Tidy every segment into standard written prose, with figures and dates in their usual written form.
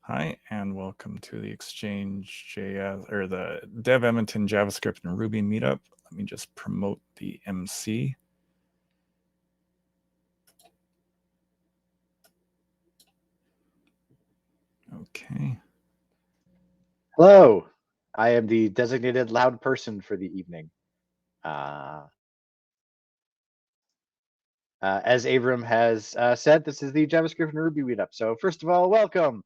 Hi, and welcome to the Exchange.js or the DevEdmonton Javascript and Ruby Meetup. Let me just promote the MC. Okay. Hello, I am the designated loud person for the evening. As Abram has said, this is the JavaScript and Ruby meetup. So first of all, welcome.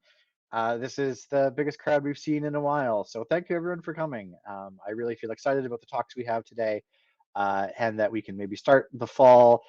This is the biggest crowd we've seen in a while. So thank you everyone for coming. I really feel excited about the talks we have today and that we can maybe start the fall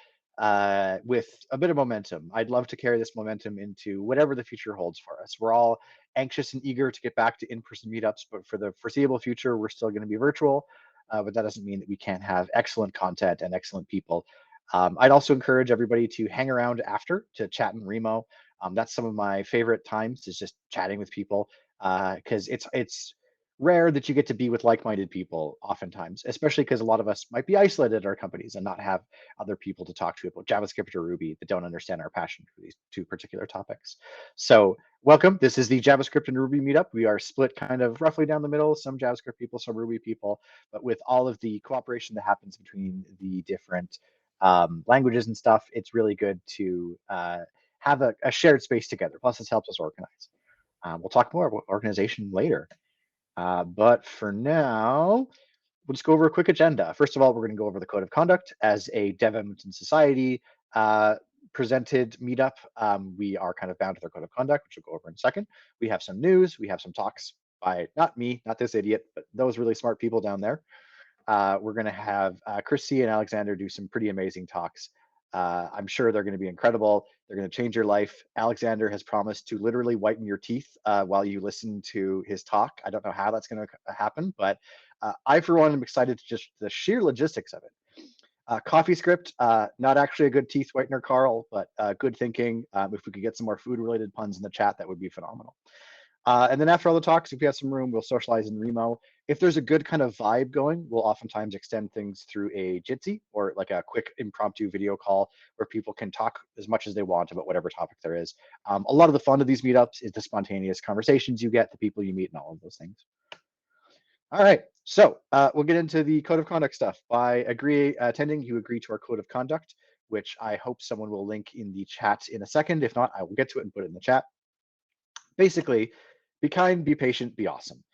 with a bit of momentum. I'd love to carry this momentum into whatever the future holds for us. We're all anxious and eager to get back to in-person meetups, but for the foreseeable future, we're still going to be virtual. But that doesn't mean that we can't have excellent content and excellent people. I'd also encourage everybody to hang around after to chat in Remo. That's some of my favorite times, is just chatting with people, because it's rare that you get to be with like-minded people oftentimes, especially because a lot of us might be isolated at our companies and not have other people to talk to about JavaScript or Ruby that don't understand our passion for these two particular topics. So welcome. This is the JavaScript and Ruby meetup. We are split kind of roughly down the middle, some JavaScript people, some Ruby people, but with all of the cooperation that happens between the different languages and stuff, it's really good to have a shared space together. Plus, this helps us organize. We'll talk more about organization later. But for now, we'll just go over a quick agenda. First of all, we're going to go over the code of conduct as a DevEdmonton Society presented meetup. We are kind of bound to their code of conduct, which we'll go over in a second. We have some news. We have some talks by not me, not this idiot, but those really smart people down there. We're going to have Chrissy and Alexander do some pretty amazing talks. I'm sure they're going to be incredible. They're going to change your life. Alexander has promised to literally whiten your teeth while you listen to his talk. I don't know how that's going to happen, but I, for one, am excited to just the sheer logistics of it. CoffeeScript, not actually a good teeth whitener, Carl, but good thinking. If we could get some more food-related puns in the chat, that would be phenomenal. And then after all the talks, if we have some room, we'll socialize in Remo. If there's a good kind of vibe going, we'll oftentimes extend things through a Jitsi or like a quick impromptu video call where people can talk as much as they want about whatever topic there is. A lot of the fun of these meetups is the spontaneous conversations you get, the people you meet, and all of those things. All right, so we'll get into the code of conduct stuff. By attending, you agree to our code of conduct, which I hope someone will link in the chat in a second. If not, I will get to it and put it in the chat. Basically, be kind, be patient, be awesome.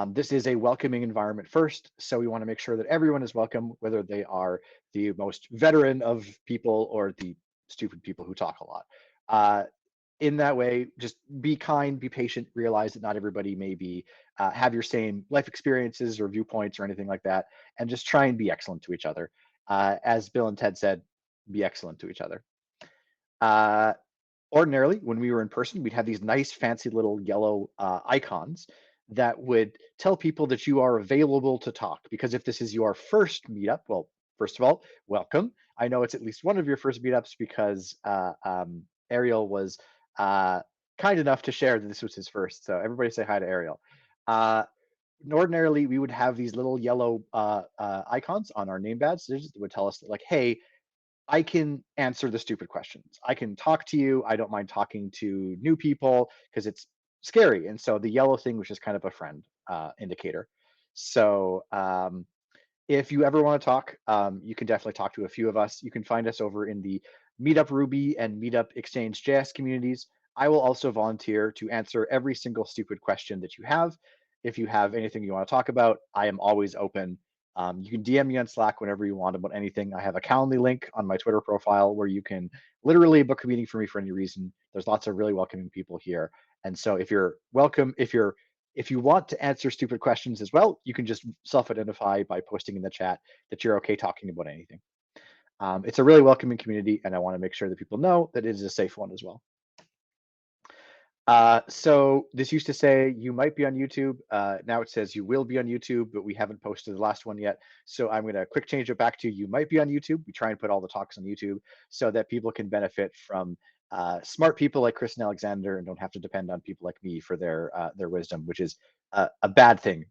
This is a welcoming environment first, so we want to make sure that everyone is welcome, whether they are the most veteran of people or the stupid people who talk a lot. In that way, just be kind, be patient, realize that not everybody may be have your same life experiences or viewpoints or anything like that, and just try and be excellent to each other. As Bill and Ted said, be excellent to each other. Ordinarily, when we were in person, we'd have these nice, fancy little yellow icons that would tell people that you are available to talk. Because if this is your first meetup, well, first of all, welcome. I know it's at least one of your first meetups because Ariel was kind enough to share that this was his first. So everybody say hi to Ariel. Ordinarily, we would have these little yellow icons on our name badges that would tell us that, like, hey, I can answer the stupid questions. I can talk to you. I don't mind talking to new people because it's scary. And so the yellow thing was just kind of a friend indicator. So if you ever want to talk, you can definitely talk to a few of us. You can find us over in the Meetup Ruby and Meetup Exchange.js communities. I will also volunteer to answer every single stupid question that you have. If you have anything you want to talk about, I am always open. You can DM me on Slack whenever you want about anything. I have a Calendly link on my Twitter profile where you can literally book a meeting for me for any reason. There's lots of really welcoming people here. And so if you're welcome, if you want to answer stupid questions as well, you can just self-identify by posting in the chat that you're okay talking about anything. It's a really welcoming community, and I want to make sure that people know that it is a safe one as well. So this used to say you might be on YouTube. Now it says you will be on YouTube, but we haven't posted the last one yet. So I'm going to quick change it back to you might be on YouTube. We try and put all the talks on YouTube so that people can benefit from smart people like Chris and Alexander and don't have to depend on people like me for their wisdom, which is a bad thing,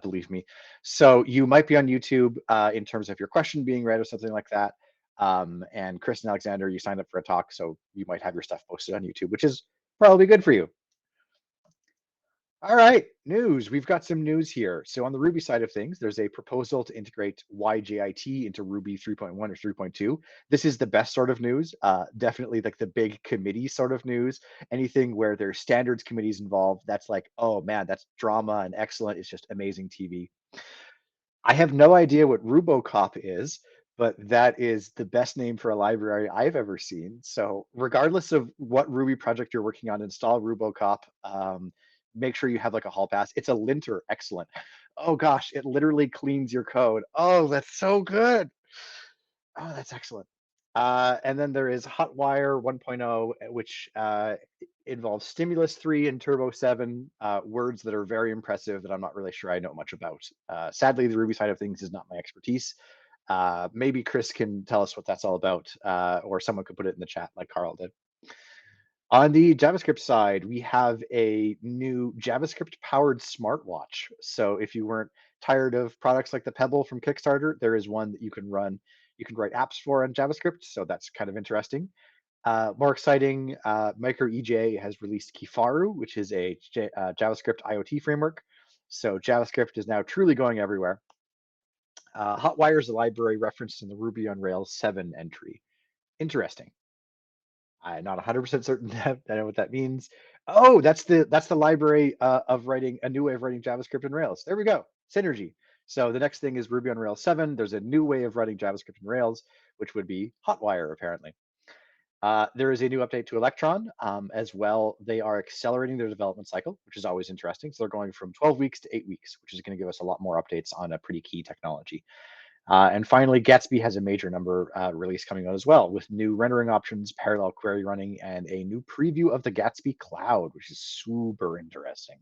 believe me. So you might be on YouTube in terms of your question being read or something like that. And Chris and Alexander, you signed up for a talk, so you might have your stuff posted on YouTube, which is probably good for you. All right, news. We've got some news here. So on the Ruby side of things, there's a proposal to integrate YJIT into Ruby 3.1 or 3.2. This is the best sort of news. Definitely like the big committee sort of news. Anything where there's standards committees involved, that's like, oh man, that's drama and excellent. It's just amazing TV. I have no idea what Rubocop is, but that is the best name for a library I've ever seen. So regardless of what Ruby project you're working on, install Rubocop. Make sure you have like a hall pass. It's a linter, excellent. Oh gosh, it literally cleans your code. Oh, that's so good. Oh, that's excellent. And then there is Hotwire 1.0, which involves Stimulus 3 and Turbo 7, words that are very impressive that I'm not really sure I know much about. Sadly, the Ruby side of things is not my expertise. Maybe Chris can tell us what that's all about, or someone could put it in the chat like Carl did. On the JavaScript side, we have a new JavaScript-powered smartwatch. So if you weren't tired of products like the Pebble from Kickstarter, there is one that you can run. You can write apps for on JavaScript, so that's kind of interesting. More exciting, MicroEJ has released Kifaru, which is a JavaScript IoT framework. So JavaScript is now truly going everywhere. Hotwire is a library referenced in the Ruby on Rails 7 entry. Interesting. I'm not 100% certain that I know what that means. Oh, that's the library of writing a new way of writing JavaScript in Rails. There we go, synergy. So the next thing is Ruby on Rails 7. There's a new way of writing JavaScript in Rails, which would be Hotwire, apparently. There is a new update to Electron as well. They are accelerating their development cycle, which is always interesting. So they're going from 12 weeks to 8 weeks, which is going to give us a lot more updates on a pretty key technology. And finally, Gatsby has a major number release coming out as well, with new rendering options, parallel query running, and a new preview of the Gatsby cloud, which is super interesting.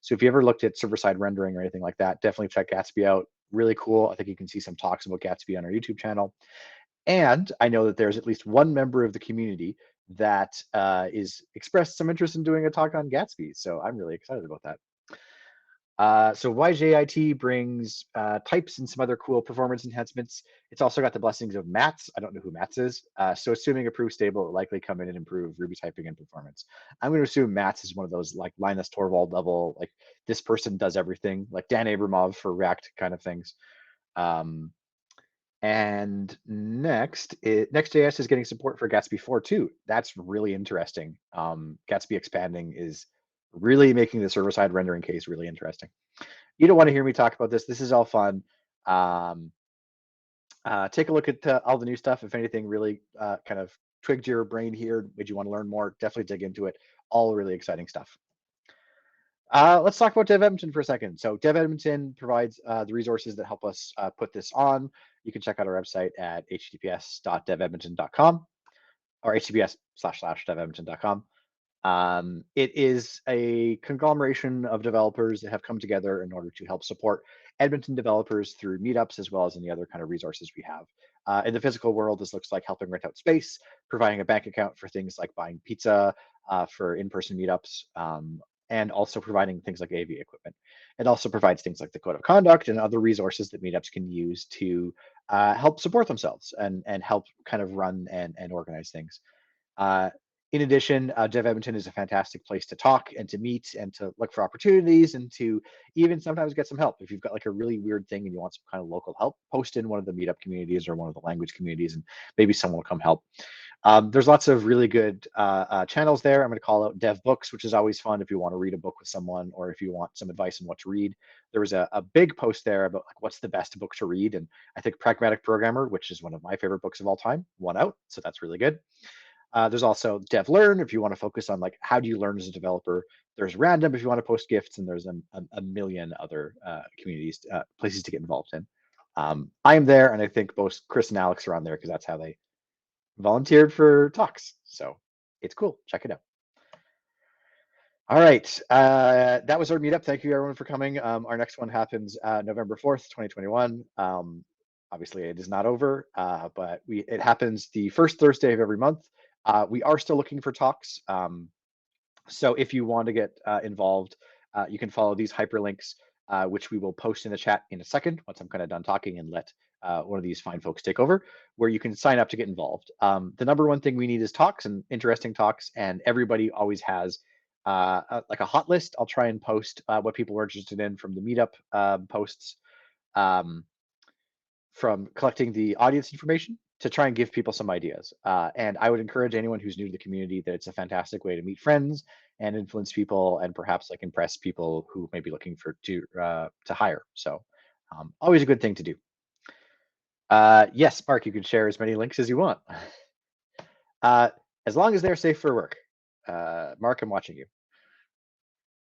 So if you ever looked at server-side rendering or anything like that, definitely check Gatsby out. Really cool. I think you can see some talks about Gatsby on our YouTube channel. And I know that there's at least one member of the community that is expressed some interest in doing a talk on Gatsby. So I'm really excited about that. So YJIT brings types and some other cool performance enhancements. It's also got the blessings of Mats. I don't know who Mats is. So assuming approved stable, will likely come in and improve Ruby typing and performance. I'm going to assume Mats is one of those like Linus Torvald level, like this person does everything, like Dan Abramov for React kind of things. And Next.js is getting support for Gatsby 4 too. That's really interesting. Gatsby expanding is really making the server-side rendering case really interesting. You don't want to hear me talk about this. This is all fun. Take a look at all the new stuff. If anything really kind of twigged your brain here, made you want to learn more, definitely dig into it. All really exciting stuff. Let's talk about DevEdmonton for a second. So DevEdmonton provides the resources that help us put this on. You can check out our website at https://devedmonton.com or https://devedmonton.com. It is a conglomeration of developers that have come together in order to help support Edmonton developers through meetups, as well as any other kind of resources we have. In the physical world, this looks like helping rent out space, providing a bank account for things like buying pizza for in-person meetups, and also providing things like AV equipment. It also provides things like the code of conduct and other resources that meetups can use to help support themselves and help kind of run and organize things. In addition, Dev Edmonton is a fantastic place to talk and to meet and to look for opportunities and to even sometimes get some help. If you've got like a really weird thing and you want some kind of local help, post in one of the meetup communities or one of the language communities and maybe someone will come help. There's lots of really good channels there. I'm going to call out Dev Books, which is always fun if you want to read a book with someone or if you want some advice on what to read. There was a big post there about like what's the best book to read. And I think Pragmatic Programmer, which is one of my favorite books of all time, won out. So that's really good. There's also DevLearn if you want to focus on like how do you learn as a developer. There's Random if you want to post gifts, and there's a million other communities, places to get involved in. I am there, and I think both Chris and Alex are on there because that's how they volunteered for talks. So it's cool. Check it out. All right, that was our meetup. Thank you everyone for coming. Our next one happens November 4th, 2021. Obviously, it is not over, but it happens the first Thursday of every month. We are still looking for talks. So if you want to get involved, you can follow these hyperlinks, which we will post in the chat in a second once I'm kind of done talking and let one of these fine folks take over, where you can sign up to get involved. The number one thing we need is talks and interesting talks, and everybody always has like a hot list. I'll try and post what people were interested in from the Meetup posts, from collecting the audience information to try and give people some ideas. And I would encourage anyone who's new to the community that it's a fantastic way to meet friends and influence people and perhaps like impress people who may be looking to hire. So always a good thing to do. Yes, Mark, you can share as many links as you want. As long as they're safe for work. Mark, I'm watching you.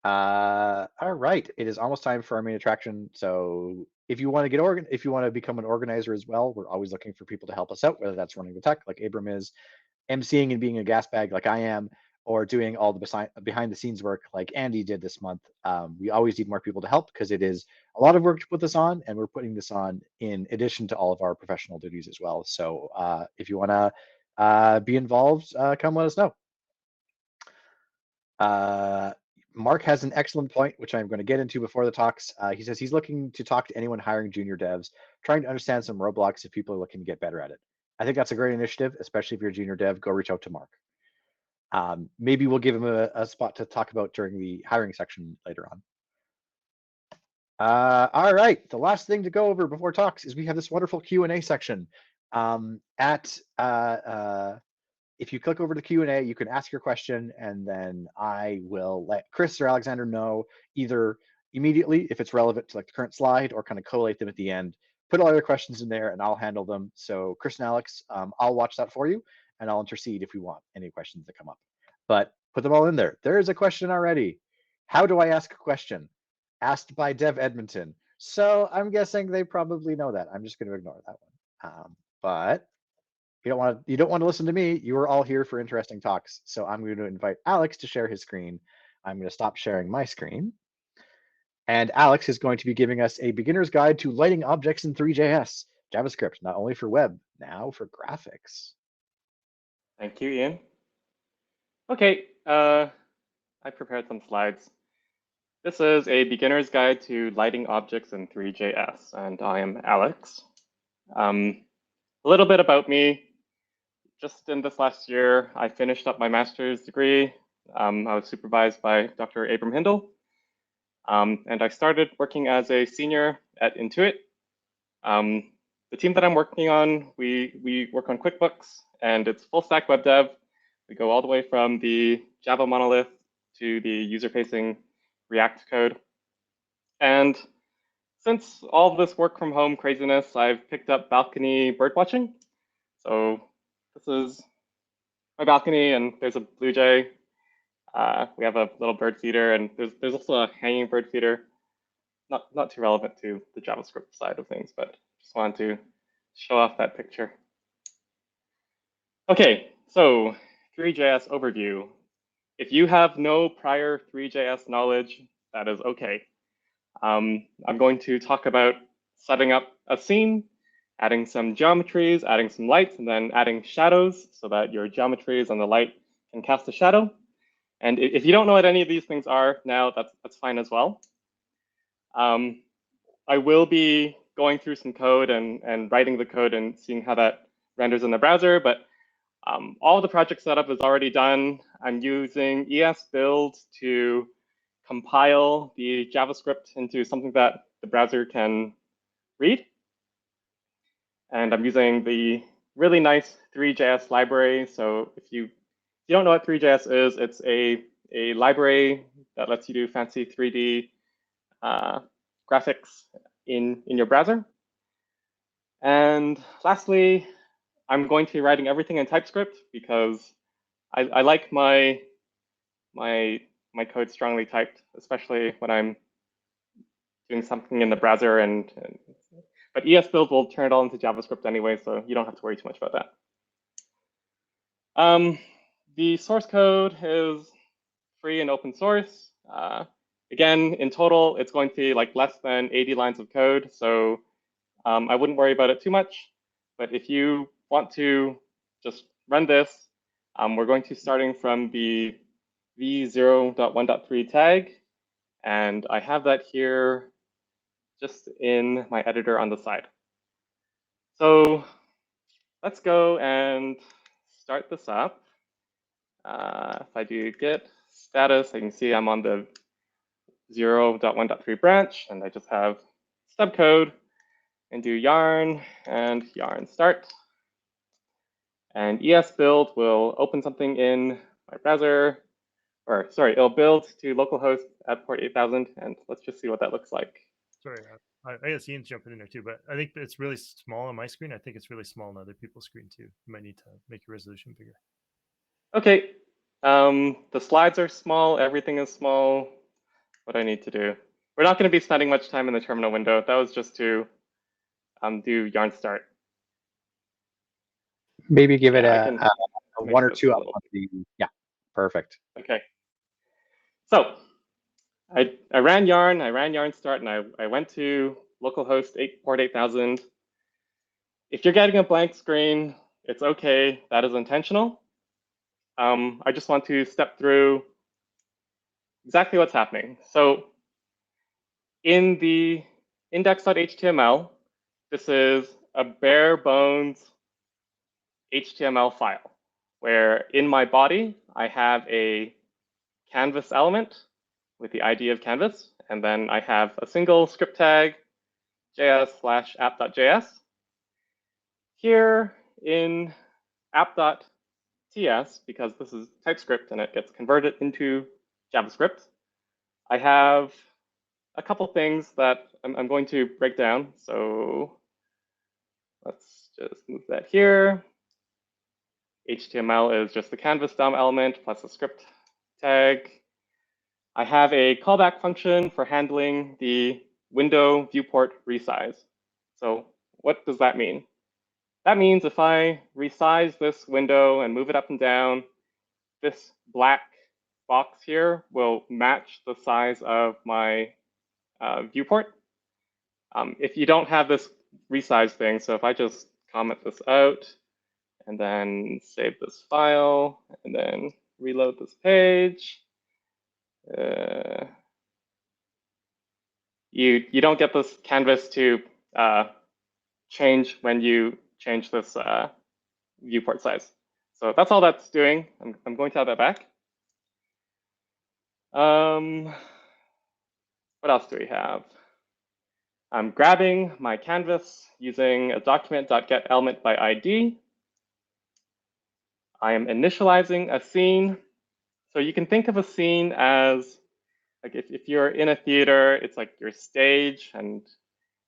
All right, it is almost time for our main attraction. So if you want to become an organizer as well, we're always looking for people to help us out, whether that's running the tech like Abram is, emceeing and being a gas bag like I am, or doing all the behind the scenes work like Andy did this month. We always need more people to help because it is a lot of work to put this on, and we're putting this on in addition to all of our professional duties as well. So if you want to be involved, come let us know. Mark has an excellent point, which I'm going to get into before the talks. He says he's looking to talk to anyone hiring junior devs, trying to understand some roadblocks if people are looking to get better at it. I think that's a great initiative, especially if you're a junior dev. Go reach out to Mark. Maybe we'll give him a spot to talk about during the hiring section later on. All right, the last thing to go over before talks is we have this wonderful Q&A section. If you click over to Q&A, you can ask your question, and then I will let Chris or Alexander know either immediately if it's relevant to like the current slide, or kind of collate them at the end. Put all your questions in there, and I'll handle them. So Chris and Alex, I'll watch that for you, and I'll intercede if we want any questions that come up. But put them all in there. There is a question already. How do I ask a question? Asked by DevEdmonton. So I'm guessing they probably know that. I'm just going to ignore that one. But you don't want to listen to me. You are all here for interesting talks. So I'm going to invite Alex to share his screen. I'm going to stop sharing my screen. And Alex is going to be giving us a beginner's guide to lighting objects in Three.js, JavaScript, not only for web, now for graphics. Thank you, Ian. Okay, I prepared some slides. This is a beginner's guide to lighting objects in Three.js, and I am Alex. A little bit about me. Just in this last year, I finished up my master's degree. I was supervised by Dr. Abram Hindle, and I started working as a senior at Intuit. The team that I'm working on, we work on QuickBooks, and it's full stack web dev. We go all the way from the Java monolith to the user-facing React code. And since all of this work from home craziness, I've picked up balcony bird watching. So this is my balcony, and there's a blue jay. We have a little bird feeder, and there's also a hanging bird feeder. Not too relevant to the JavaScript side of things, but just wanted to show off that picture. Okay, so Three.js overview. If you have no prior Three.js knowledge, that is okay. I'm going to talk about setting up a scene, adding some geometries, adding some lights, and then adding shadows so that your geometries and the light can cast a shadow. And if you don't know what any of these things are now, that's fine as well. I will be going through some code and writing the code and seeing how that renders in the browser, but all the project setup is already done. I'm using ESBuild to compile the JavaScript into something that the browser can read. And I'm using the really nice Three.js library. So if you don't know what Three.js is, it's a library that lets you do fancy 3D graphics in your browser. And lastly, I'm going to be writing everything in TypeScript because I like my code strongly typed, especially when I'm doing something in the browser. But ESBuild will turn it all into JavaScript anyway, so you don't have to worry too much about that. The source code is free and open source. Again, in total, it's going to be like less than 80 lines of code, so I wouldn't worry about it too much. But if you want to just run this, we're going to starting from the v0.1.3 tag, and I have that here just in my editor on the side. So let's go and start this up. If I do git status, you can see I'm on the 0.1.3 branch, and I just have stub code and do yarn and yarn start. And ES-build will open something in my browser, or sorry, it'll build to localhost at port 8000, and let's just see what that looks like. Sorry, I guess Ian's jumping in there too, but I think it's really small on my screen. I think it's really small on other people's screen too. You might need to make your resolution bigger. Okay, the slides are small, everything is small. What do I need to do? We're not going to be spending much time in the terminal window. That was just to do yarn start. Maybe give it a make one or this two a up little- on the, yeah, perfect. Okay. So I ran yarn start, and I went to localhost port 8000. If you're getting a blank screen, it's okay. That is intentional. I just want to step through exactly what's happening. So in the index.html, this is a bare bones HTML file where in my body, I have a canvas element with the ID of canvas, and then I have a single script tag, js/app.js. Here in app.ts, because this is TypeScript and it gets converted into JavaScript, I have a couple things that I'm going to break down. So let's just move that here. HTML is just the canvas DOM element plus a script tag. I have a callback function for handling the window viewport resize. So what does that mean? That means if I resize this window and move it up and down, this black box here will match the size of my viewport. If you don't have this resize thing, so if I just comment this out and then save this file and then reload this page, you don't get this canvas to change when you change this viewport size. So that's all that's doing. I'm going to have that back. What else do we have? I'm grabbing my canvas using a document.getElementById. I am initializing a scene. So you can think of a scene as, like if you're in a theater, it's like your stage, and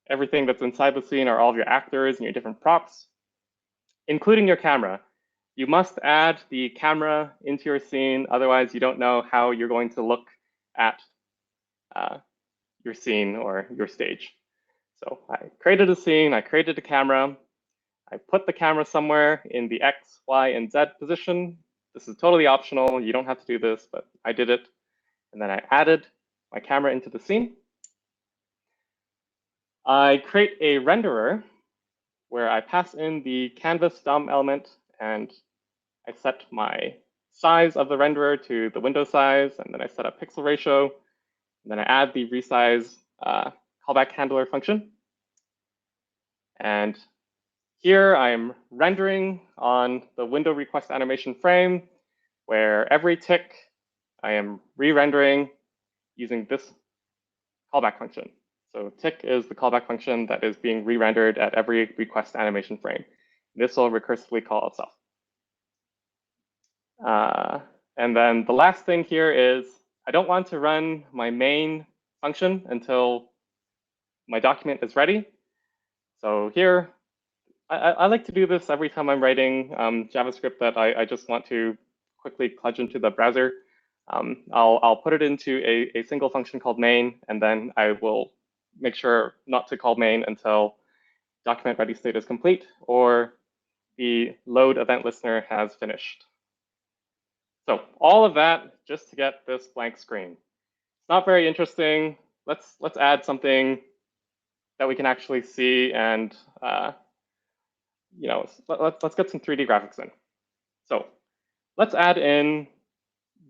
everything that's inside the scene are all of your actors and your different props, including your camera. You must add the camera into your scene, otherwise you don't know how you're going to look at your scene or your stage. So I created a scene, I created a camera, I put the camera somewhere in the X, Y, and Z position. This is totally optional, you don't have to do this, but I did it. And then I added my camera into the scene. I create a renderer where I pass in the canvas DOM element, and I set my size of the renderer to the window size, and then I set a pixel ratio, and then I add the resize callback handler function. And here I'm rendering on the window request animation frame, where every tick I am re-rendering using this callback function. So tick is the callback function that is being re-rendered at every request animation frame. This will recursively call itself. And then the last thing here is I don't want to run my main function until my document is ready. So here, I like to do this every time I'm writing JavaScript that I just want to quickly kludge into the browser. I'll put it into a single function called main, and then I will make sure not to call main until document ready state is complete or the load event listener has finished. So all of that just to get this blank screen. It's not very interesting. Let's add something that we can actually see, and let's get some 3D graphics in. So let's add in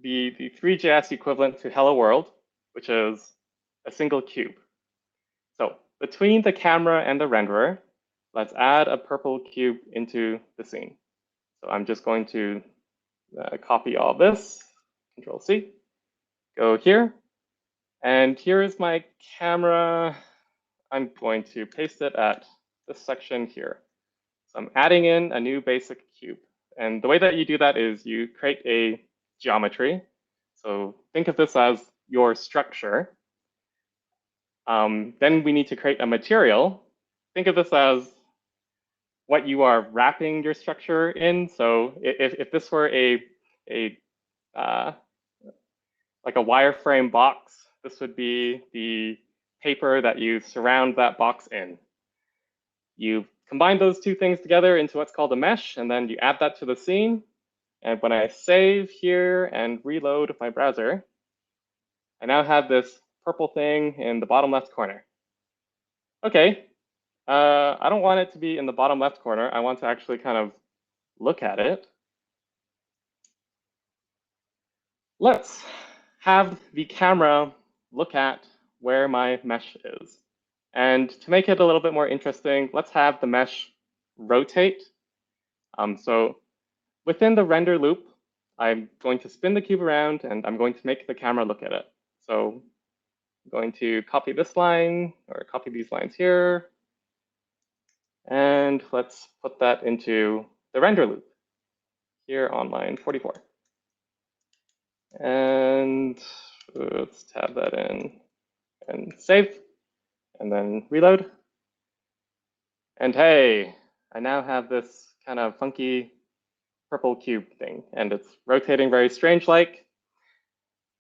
the Three.js equivalent to hello world, which is a single cube. So between the camera and the renderer, let's add a purple cube into the scene. So I'm just going to copy all this, Control C. go here. And here is my camera. I'm going to paste it at this section here. So I'm adding in a new basic cube. And the way that you do that is you create a geometry. So think of this as your structure. Then we need to create a material. Think of this as what you are wrapping your structure in. So if this were like a wireframe box, this would be the paper that you surround that box in. You combine those two things together into what's called a mesh, and then you add that to the scene. And when I save here and reload my browser, I now have this purple thing in the bottom left corner. Okay, I don't want it to be in the bottom left corner. I want to actually kind of look at it. Let's have the camera look at where my mesh is. And to make it a little bit more interesting, let's have the mesh rotate. So within the render loop, I'm going to spin the cube around and I'm going to make the camera look at it. So I'm going to copy this line or copy these lines here. And let's put that into the render loop here on line 44. And let's tab that in and save, and then reload. And hey, I now have this kind of funky purple cube thing, and it's rotating very strange-like.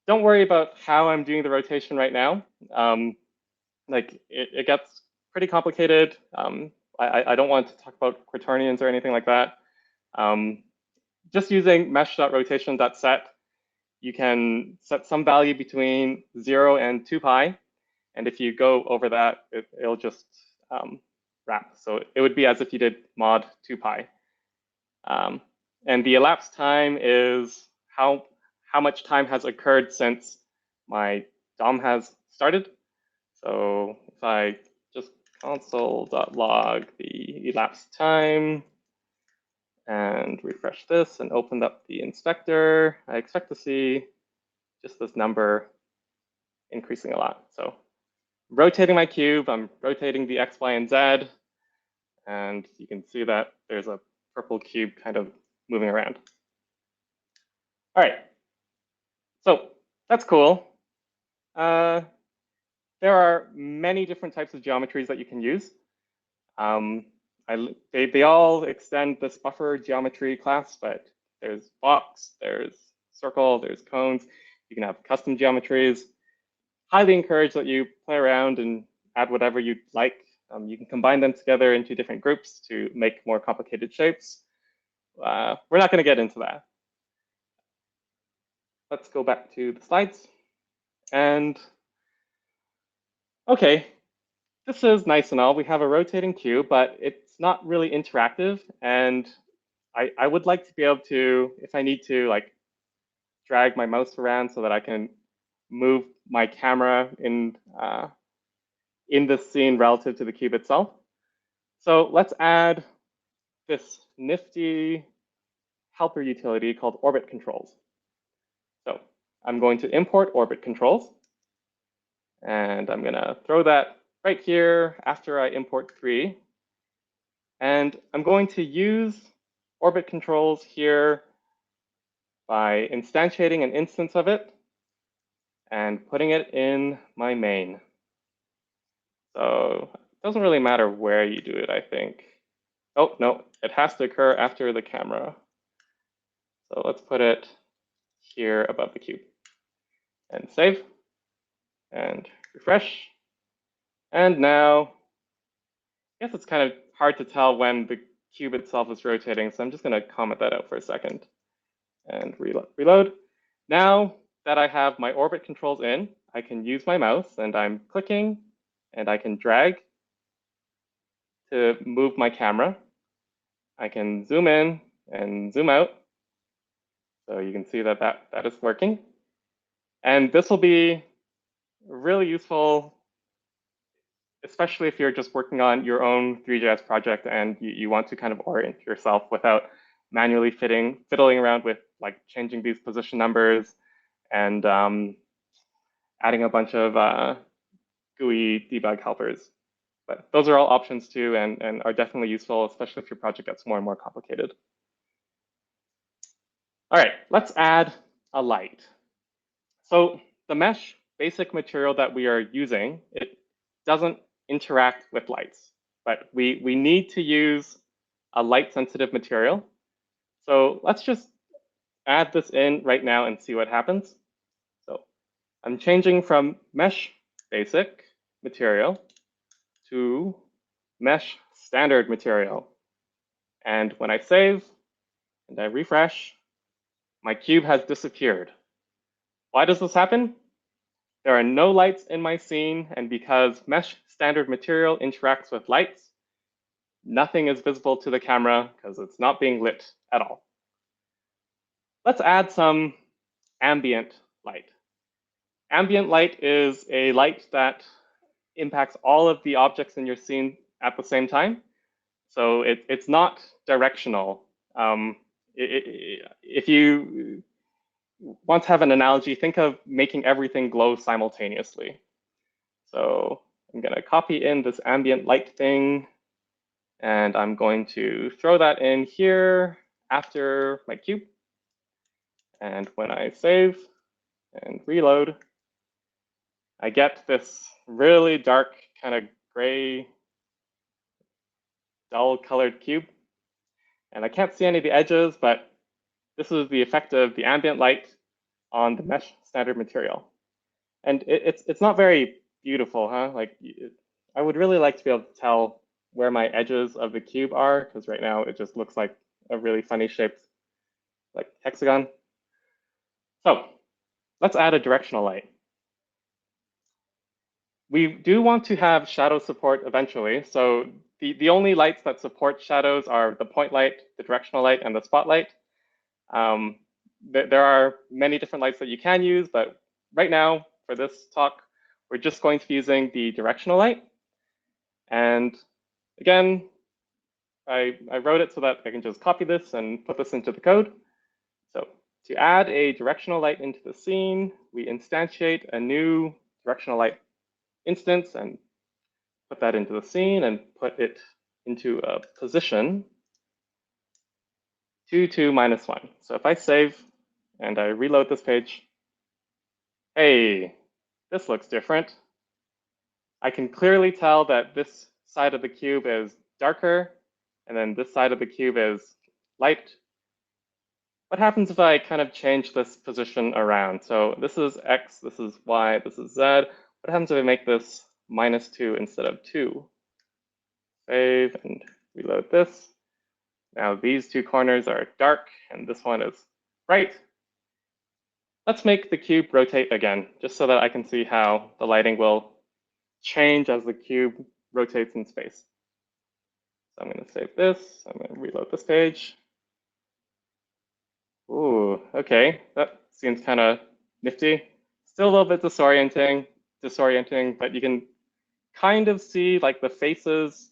Don't worry about how I'm doing the rotation right now. Like it gets pretty complicated. I don't want to talk about quaternions or anything like that. Just using mesh.rotation.set, you can set some value between 0 and 2 pi. And if you go over that, it'll just wrap. So it would be as if you did mod 2 pi. And the elapsed time is how much time has occurred since my DOM has started. So if I just console.log the elapsed time and refresh this and open up the inspector, I expect to see just this number increasing a lot. So rotating my cube, I'm rotating the X, Y, and Z, and you can see that there's a purple cube kind of moving around. All right, so that's cool. There are many different types of geometries that you can use. They all extend this buffer geometry class, but there's box, there's circle, there's cones. You can have custom geometries. Highly encourage that you play around and add whatever you'd like. You can combine them together into different groups to make more complicated shapes. We're not going to get into that. Let's go back to the slides. And OK, this is nice and all. We have a rotating cube, but it's not really interactive. And I would like to be able to, if I need to, like drag my mouse around so that I can move my camera in the scene relative to the cube itself. So let's add this nifty helper utility called orbit controls. So I'm going to import orbit controls, and I'm going to throw that right here after I import 3. And I'm going to use orbit controls here by instantiating an instance of it and putting it in my main. So it doesn't really matter where you do it, I think. Oh, no, it has to occur after the camera. So let's put it here above the cube and save and refresh. And now, I guess it's kind of hard to tell when the cube itself is rotating, so I'm just going to comment that out for a second and reload. Now that I have my orbit controls in, I can use my mouse and I'm clicking and I can drag to move my camera. I can zoom in and zoom out. So you can see that that is working. And this will be really useful, especially if you're just working on your own Three.js project and you want to kind of orient yourself without manually fiddling around with like changing these position numbers and adding a bunch of GUI debug helpers. But those are all options too, and are definitely useful, especially if your project gets more and more complicated. All right, let's add a light. So the mesh basic material that we are using, it doesn't interact with lights, but we need to use a light sensitive material. So let's just add this in right now and see what happens. So I'm changing from mesh basic material to mesh standard material. And when I save and I refresh, my cube has disappeared. Why does this happen? There are no lights in my scene, and because mesh standard material interacts with lights, nothing is visible to the camera because it's not being lit at all. Let's add some ambient light. Ambient light is a light that impacts all of the objects in your scene at the same time. So it's not directional. If you want to have an analogy, think of making everything glow simultaneously. So I'm going to copy in this ambient light thing, and I'm going to throw that in here after my cube. And when I save and reload, I get this really dark, kind of gray, dull colored cube. And I can't see any of the edges, but this is the effect of the ambient light on the mesh standard material. And it's not very beautiful, huh? Like, I would really like to be able to tell where my edges of the cube are, because right now it just looks like a really funny shaped like hexagon. So let's add a directional light. We do want to have shadow support eventually. So the only lights that support shadows are the point light, the directional light, and the spotlight. There are many different lights that you can use, but right now for this talk, we're just going to be using the directional light. And again, I wrote it so that I can just copy this and put this into the code. So to add a directional light into the scene, we instantiate a new directional light instance and put that into the scene and put it into a position 2, 2, -1. So if I save and I reload this page, hey, this looks different. I can clearly tell that this side of the cube is darker, and then this side of the cube is light. What happens if I kind of change this position around? So this is X, this is Y, this is Z. What happens if I make this -2 instead of 2? Save and reload this. Now these two corners are dark and this one is bright. Let's make the cube rotate again, just so that I can see how the lighting will change as the cube rotates in space. So I'm going to save this. I'm going to reload this page. Ooh, okay, that seems kind of nifty. Still a little bit disorienting, but you can kind of see like the faces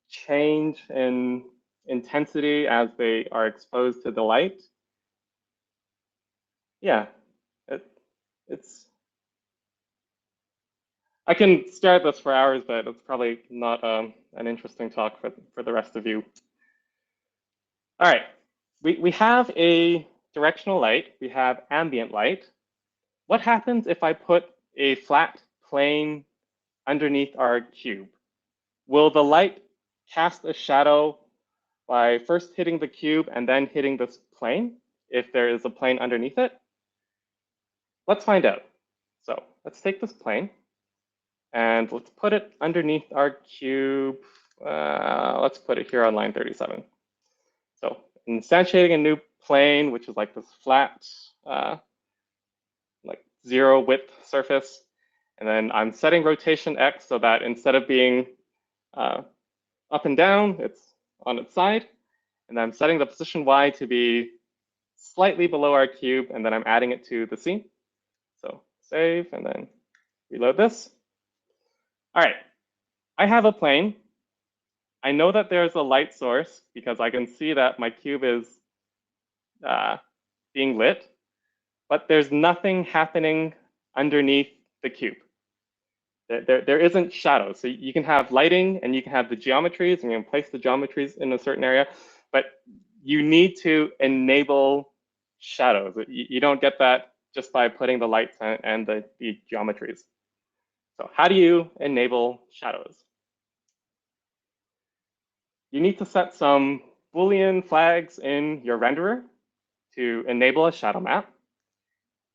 change in intensity as they are exposed to the light. Yeah, it's. I can stare at this for hours, but it's probably not an interesting talk for the rest of you. All right, we have a directional light, we have ambient light. What happens if I put a flat plane underneath our cube? Will the light cast a shadow by first hitting the cube and then hitting this plane, if there is a plane underneath it? Let's find out. So let's take this plane and let's put it underneath our cube. Let's put it here on line 37. So instantiating a new plane, which is like this flat, like 0 width surface. And then I'm setting rotation X so that instead of being up and down, it's on its side. And I'm setting the position Y to be slightly below our cube, and then I'm adding it to the scene. So save and then reload this. All right, I have a plane. I know that there's a light source because I can see that my cube is being lit, but there's nothing happening underneath the cube. There isn't shadow. So you can have lighting and you can have the geometries and you can place the geometries in a certain area, but you need to enable shadows. You don't get that just by putting the lights and the geometries. So how do you enable shadows? You need to set some Boolean flags in your renderer to enable a shadow map.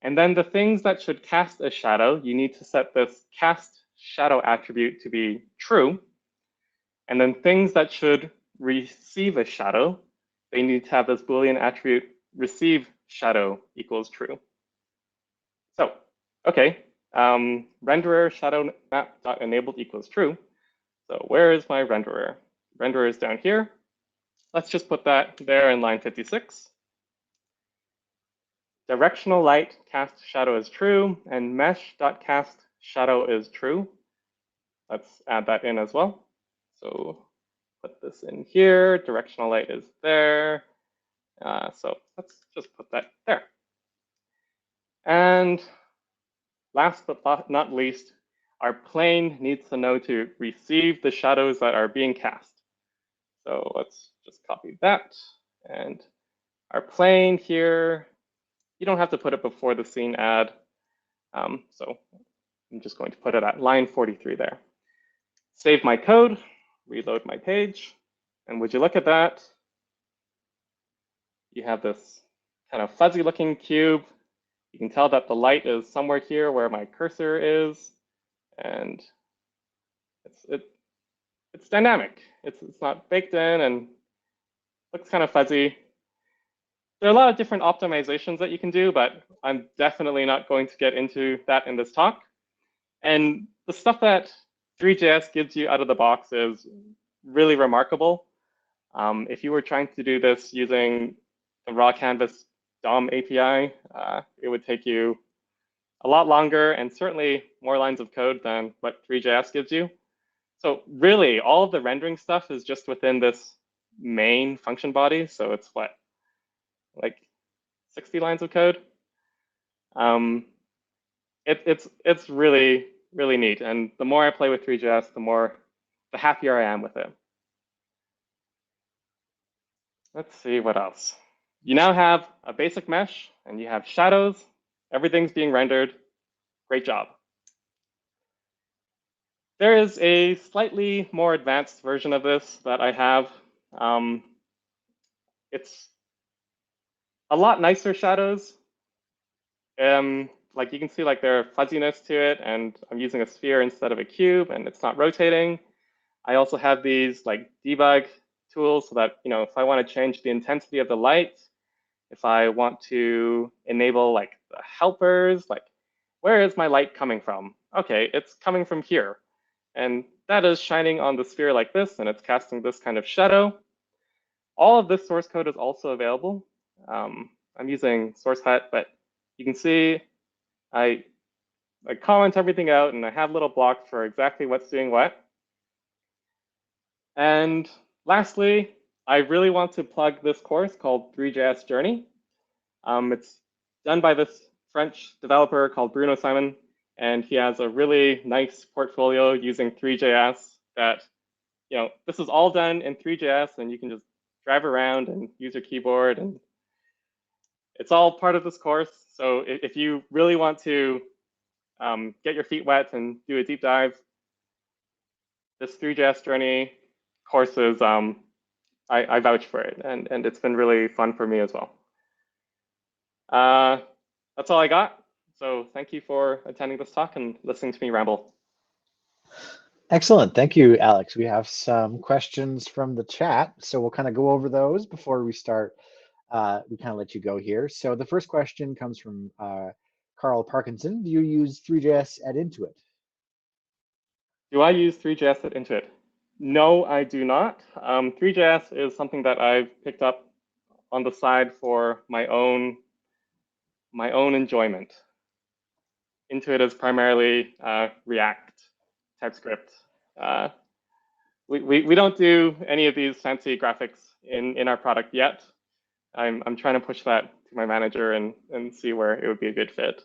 And then the things that should cast a shadow, you need to set this cast shadow attribute to be true. And then things that should receive a shadow, they need to have this Boolean attribute receive shadow equals true. So, okay, renderer shadow map dot enabled equals true. So where is my renderer? Renderer is down here. Let's just put that there in line 56. Directional light cast shadow is true, and mesh.cast shadow is true. Let's add that in as well. So put this in here. Directional light is there. So let's just put that there. And last but not least, our plane needs to know to receive the shadows that are being cast. So let's just copy that. And our plane here, you don't have to put it before the scene add. So I'm just going to put it at line 43 there. Save my code, reload my page. And would you look at that? You have this kind of fuzzy looking cube. You can tell that the light is somewhere here where my cursor is. And it's dynamic. It's not baked in and looks kind of fuzzy. There are a lot of different optimizations that you can do, but I'm definitely not going to get into that in this talk. And the stuff that Three.js gives you out of the box is really remarkable. If you were trying to do this using the raw canvas DOM API, it would take you a lot longer and certainly more lines of code than what Three.js gives you. So really, all of the rendering stuff is just within this main function body. So it's what, like 60 lines of code? It's really, really neat. And the more I play with Three.js, the happier I am with it. Let's see what else. You now have a basic mesh and you have shadows. Everything's being rendered. Great job. There is a slightly more advanced version of this that I have. It's a lot nicer shadows. Like you can see, like there are fuzziness to it, and I'm using a sphere instead of a cube, and it's not rotating. I also have these like debug tools so that, if I want to change the intensity of the light, if I want to enable like the helpers, like where is my light coming from? Okay, it's coming from here. And that is shining on the sphere like this, and it's casting this kind of shadow. All of this source code is also available. I'm using SourceHut, but you can see I comment everything out, and I have little blocks for exactly what's doing what. And lastly, I really want to plug this course called Three.js Journey. It's done by this French developer called Bruno Simon, and he has a really nice portfolio using Three.js that, this is all done in Three.js, and you can just drive around and use your keyboard, and it's all part of this course. So if you really want to get your feet wet and do a deep dive, this Three.js Journey course is, I vouch for it, and it's been really fun for me as well. That's all I got. So thank you for attending this talk and listening to me ramble. Excellent. Thank you, Alex. We have some questions from the chat, so we'll kind of go over those before we start. We kind of let you go here. So the first question comes from Carl Parkinson. Do you use Three.js at Intuit? Do I use Three.js at Intuit? No, I do not. Three.js is something that I've picked up on the side for my own enjoyment. Intuit is primarily React, TypeScript. We don't do any of these fancy graphics in our product yet. I'm trying to push that to my manager and see where it would be a good fit.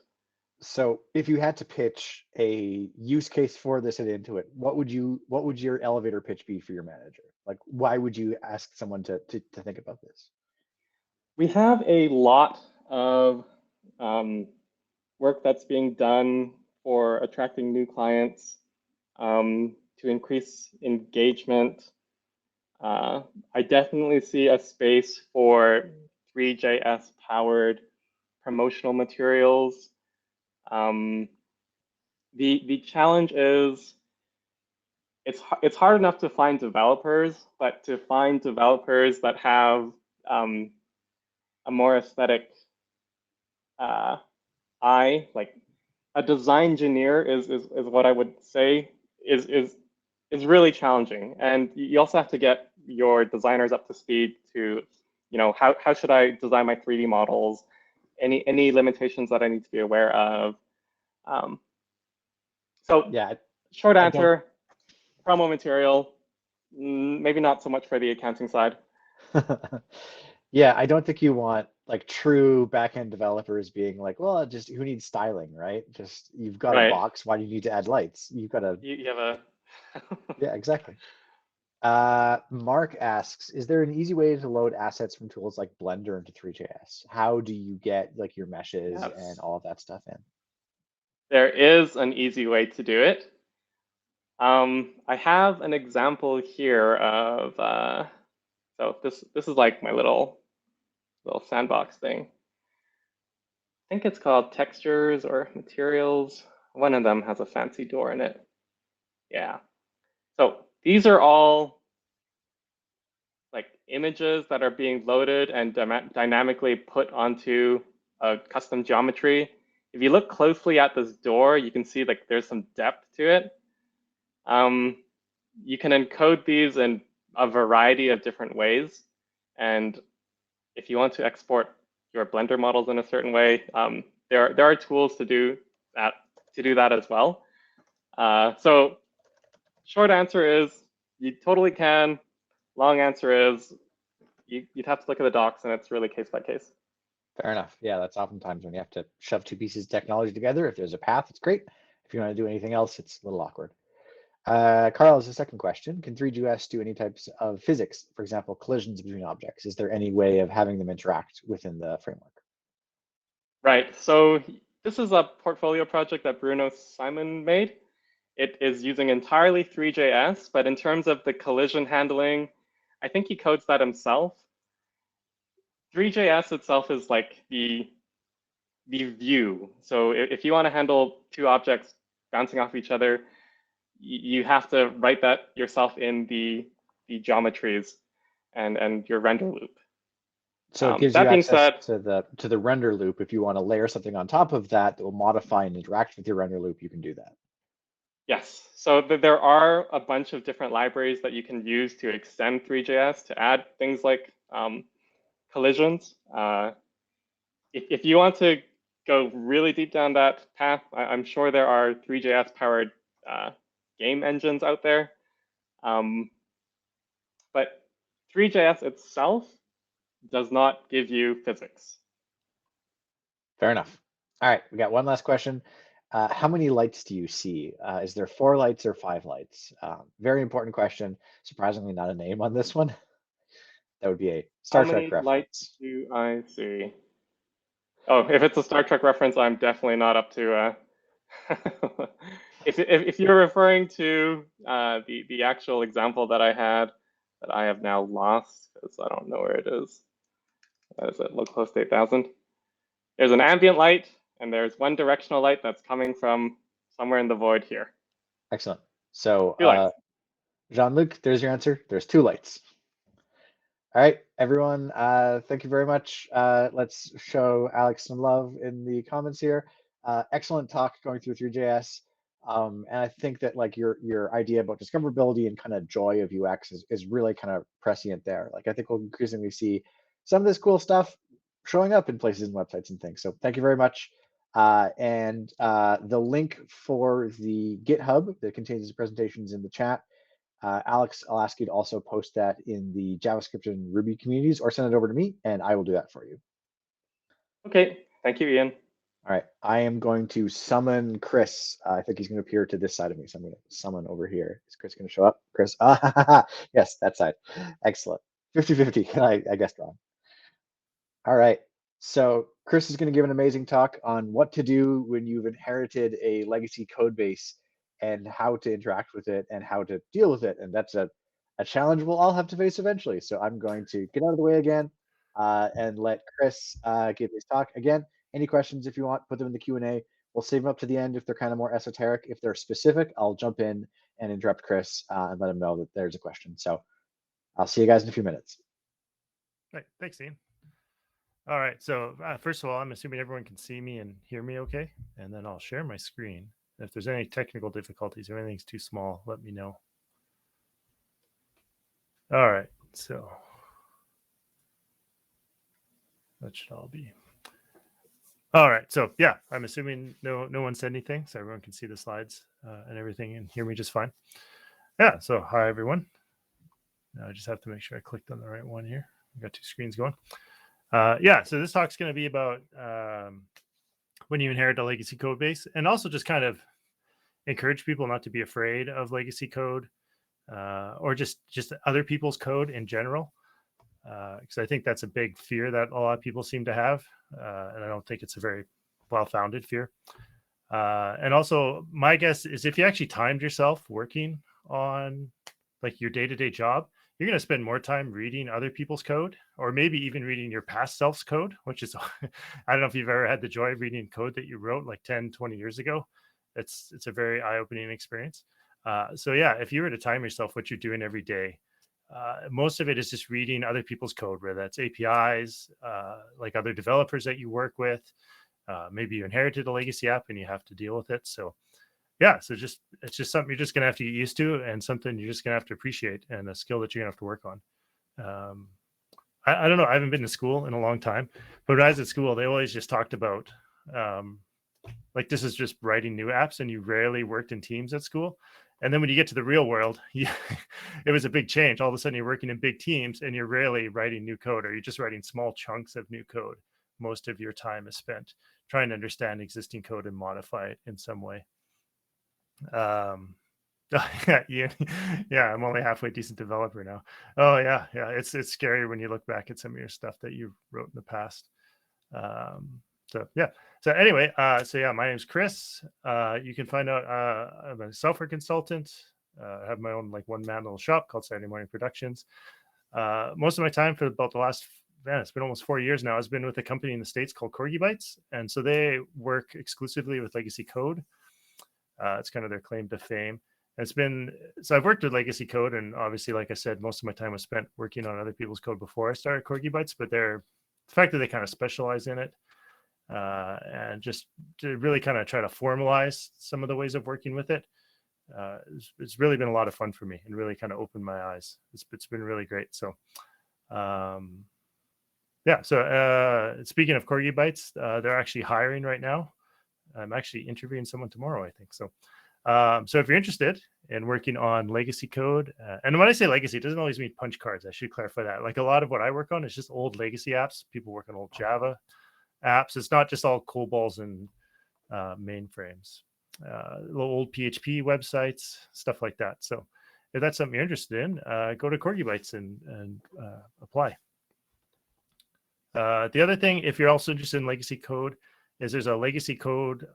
So if you had to pitch a use case for this at Intuit, what would your elevator pitch be for your manager? Like, why would you ask someone to think about this? We have a lot of work that's being done for attracting new clients, to increase engagement. I definitely see a space for Three.js powered promotional materials. The challenge is it's hard enough to find developers, but to find developers that have a more aesthetic eye, like a design engineer is what I would say is really challenging. And you also have to get your designers up to speed to, how should I design my 3D models? Any limitations that I need to be aware of. So Yeah, short answer, promo material, maybe not so much for the accounting side. yeah, I don't think you want like true backend developers being like, well, just who needs styling, right? Just you've got a Right. box. Why do you need to add lights? You've got a You have a yeah, exactly. Mark asks, is there an easy way to load assets from tools like Blender into Three.js? How do you get like your meshes Yes. and all of that stuff in? There is an easy way to do it. I have an example here of, so this is like my little sandbox thing. I think it's called textures or materials. One of them has a fancy door in it. Yeah. So these are all like images that are being loaded and dynamically put onto a custom geometry. If you look closely at this door, you can see like there's some depth to it. You can encode these in a variety of different ways. And if you want to export your Blender models in a certain way, there are tools to do that as well. So short answer is you totally can. Long answer is you'd have to look at the docs, and it's really case by case. Fair enough. Yeah, that's oftentimes when you have to shove two pieces of technology together. If there's a path, it's great. If you want to do anything else, it's a little awkward. Carl has a second question. Can Three.js do any types of physics? For example, collisions between objects. Is there any way of having them interact within the framework? Right. So this is a portfolio project that Bruno Simon made. It is using entirely Three.js, but in terms of the collision handling, I think he codes that himself. Three.js itself is like the view. So if you want to handle two objects bouncing off each other, you have to write that yourself in the geometries and your render loop. So it gives that you being access said, to the render loop. If you want to layer something on top of that that will modify and interact with your render loop, you can do that. yes. So there are a bunch of different libraries that you can use to extend Three.js to add things like collisions. If you want to go really deep down that path, I'm sure there are Three.js powered game engines out there. But Three.js itself does not give you physics. Fair enough. All right, we got one last question. How many lights do you see? Is there 4 lights or 5 lights? Very important question. Surprisingly, not a name on this one. That would be a Star Trek How many lights reference. do I see? Oh, if it's a Star Trek reference, I'm definitely not up to. If you're referring to the actual example that I had, that I have now lost because I don't know where it is. Is it look close to 8,000? There's an ambient light, and there's one directional light that's coming from somewhere in the void here. Excellent. So, 2 lights. Jean-Luc, there's your answer. There's 2 lights. All right, everyone, thank you very much. Let's show Alex some love in the comments here. Excellent talk going through Three.js. And I think that like your idea about discoverability and kind of joy of UX is really kind of prescient there. Like I think we'll increasingly see some of this cool stuff showing up in places and websites and things. So thank you very much. And the link for the GitHub that contains the presentations in the chat. Alex, I'll ask you to also post that in the JavaScript and Ruby communities or send it over to me and I will do that for you. Okay, thank you, Ian. All right, I am going to summon Chris. I think he's going to appear to this side of me, so I'm going to summon over here. Is Chris going to show up? Chris, yes, that side. Excellent. 50-50. I guessed wrong. All right, so Chris is going to give an amazing talk on what to do when you've inherited a legacy code base and how to interact with it and how to deal with it. And that's a challenge we'll all have to face eventually. So I'm going to get out of the way again and let Chris give his talk. Again, any questions, if you want, put them in the Q&A. We'll save them up to the end if they're kind of more esoteric. If they're specific, I'll jump in and interrupt Chris and let him know that there's a question. So I'll see you guys in a few minutes. Right. Thanks, Ian. All right. So first of all, I'm assuming everyone can see me and hear me okay. And then I'll share my screen. If there's any technical difficulties or anything's too small, let me know. All right. So that should all be. All right. So yeah, I'm assuming no one said anything, so everyone can see the slides and everything and hear me just fine. Yeah. So hi, everyone. Now I just have to make sure I clicked on the right one here. I've got two screens going. Yeah. So this talk's going to be about when you inherit a legacy code base, and also just kind of encourage people not to be afraid of legacy code or just other people's code in general. Because I think that's a big fear that a lot of people seem to have. And I don't think it's a very well-founded fear. And also, my guess is if you actually timed yourself working on like your day-to-day job, you're going to spend more time reading other people's code, or maybe even reading your past self's code, which is, I don't know if you've ever had the joy of reading code that you wrote like 10, 20 years ago. It's a very eye-opening experience. So yeah, if you were to time yourself what you're doing every day, most of it is just reading other people's code, whether that's APIs, like other developers that you work with. Maybe you inherited a legacy app and you have to deal with it. So yeah, so it's just something you're just going to have to get used to, and something you're just going to have to appreciate, and a skill that you're going to have to work on. I don't know. I haven't been to school in a long time, but when I was at school, they always just talked about like this is just writing new apps, and you rarely worked in teams at school. And then when you get to the real world, it was a big change. All of a sudden, you're working in big teams, and you're rarely writing new code, or you're just writing small chunks of new code. Most of your time is spent trying to understand existing code and modify it in some way. Yeah, I'm only halfway decent developer now. Oh yeah, it's scary when you look back at some of your stuff that you wrote in the past. So yeah. So anyway, so yeah, my name's Chris. You can find out I'm a software consultant. I have my own like one-man little shop called Saturday Morning Productions. Most of my time for about the last, it's been almost 4 years now, has been with a company in the States called Corgi Bytes. And so they work exclusively with legacy code. It's kind of their claim to fame. And it's been, so I've worked with legacy code, and obviously, like I said, most of my time was spent working on other people's code before I started Corgi Bytes, but the fact that they kind of specialize in it and just to really kind of try to formalize some of the ways of working with it, it's really been a lot of fun for me and really kind of opened my eyes. It's been really great. So yeah, so speaking of Corgi Bytes, they're actually hiring right now. I'm actually interviewing someone tomorrow, I think. So so if you're interested in working on legacy code, and when I say legacy, it doesn't always mean punch cards. I should clarify that. Like a lot of what I work on is just old legacy apps. People work on old Java apps. It's not just all COBOLs and mainframes, little old PHP websites, stuff like that. So if that's something you're interested in, go to Corgi Bytes and apply. The other thing, if you're also interested in legacy code, is there's a legacy code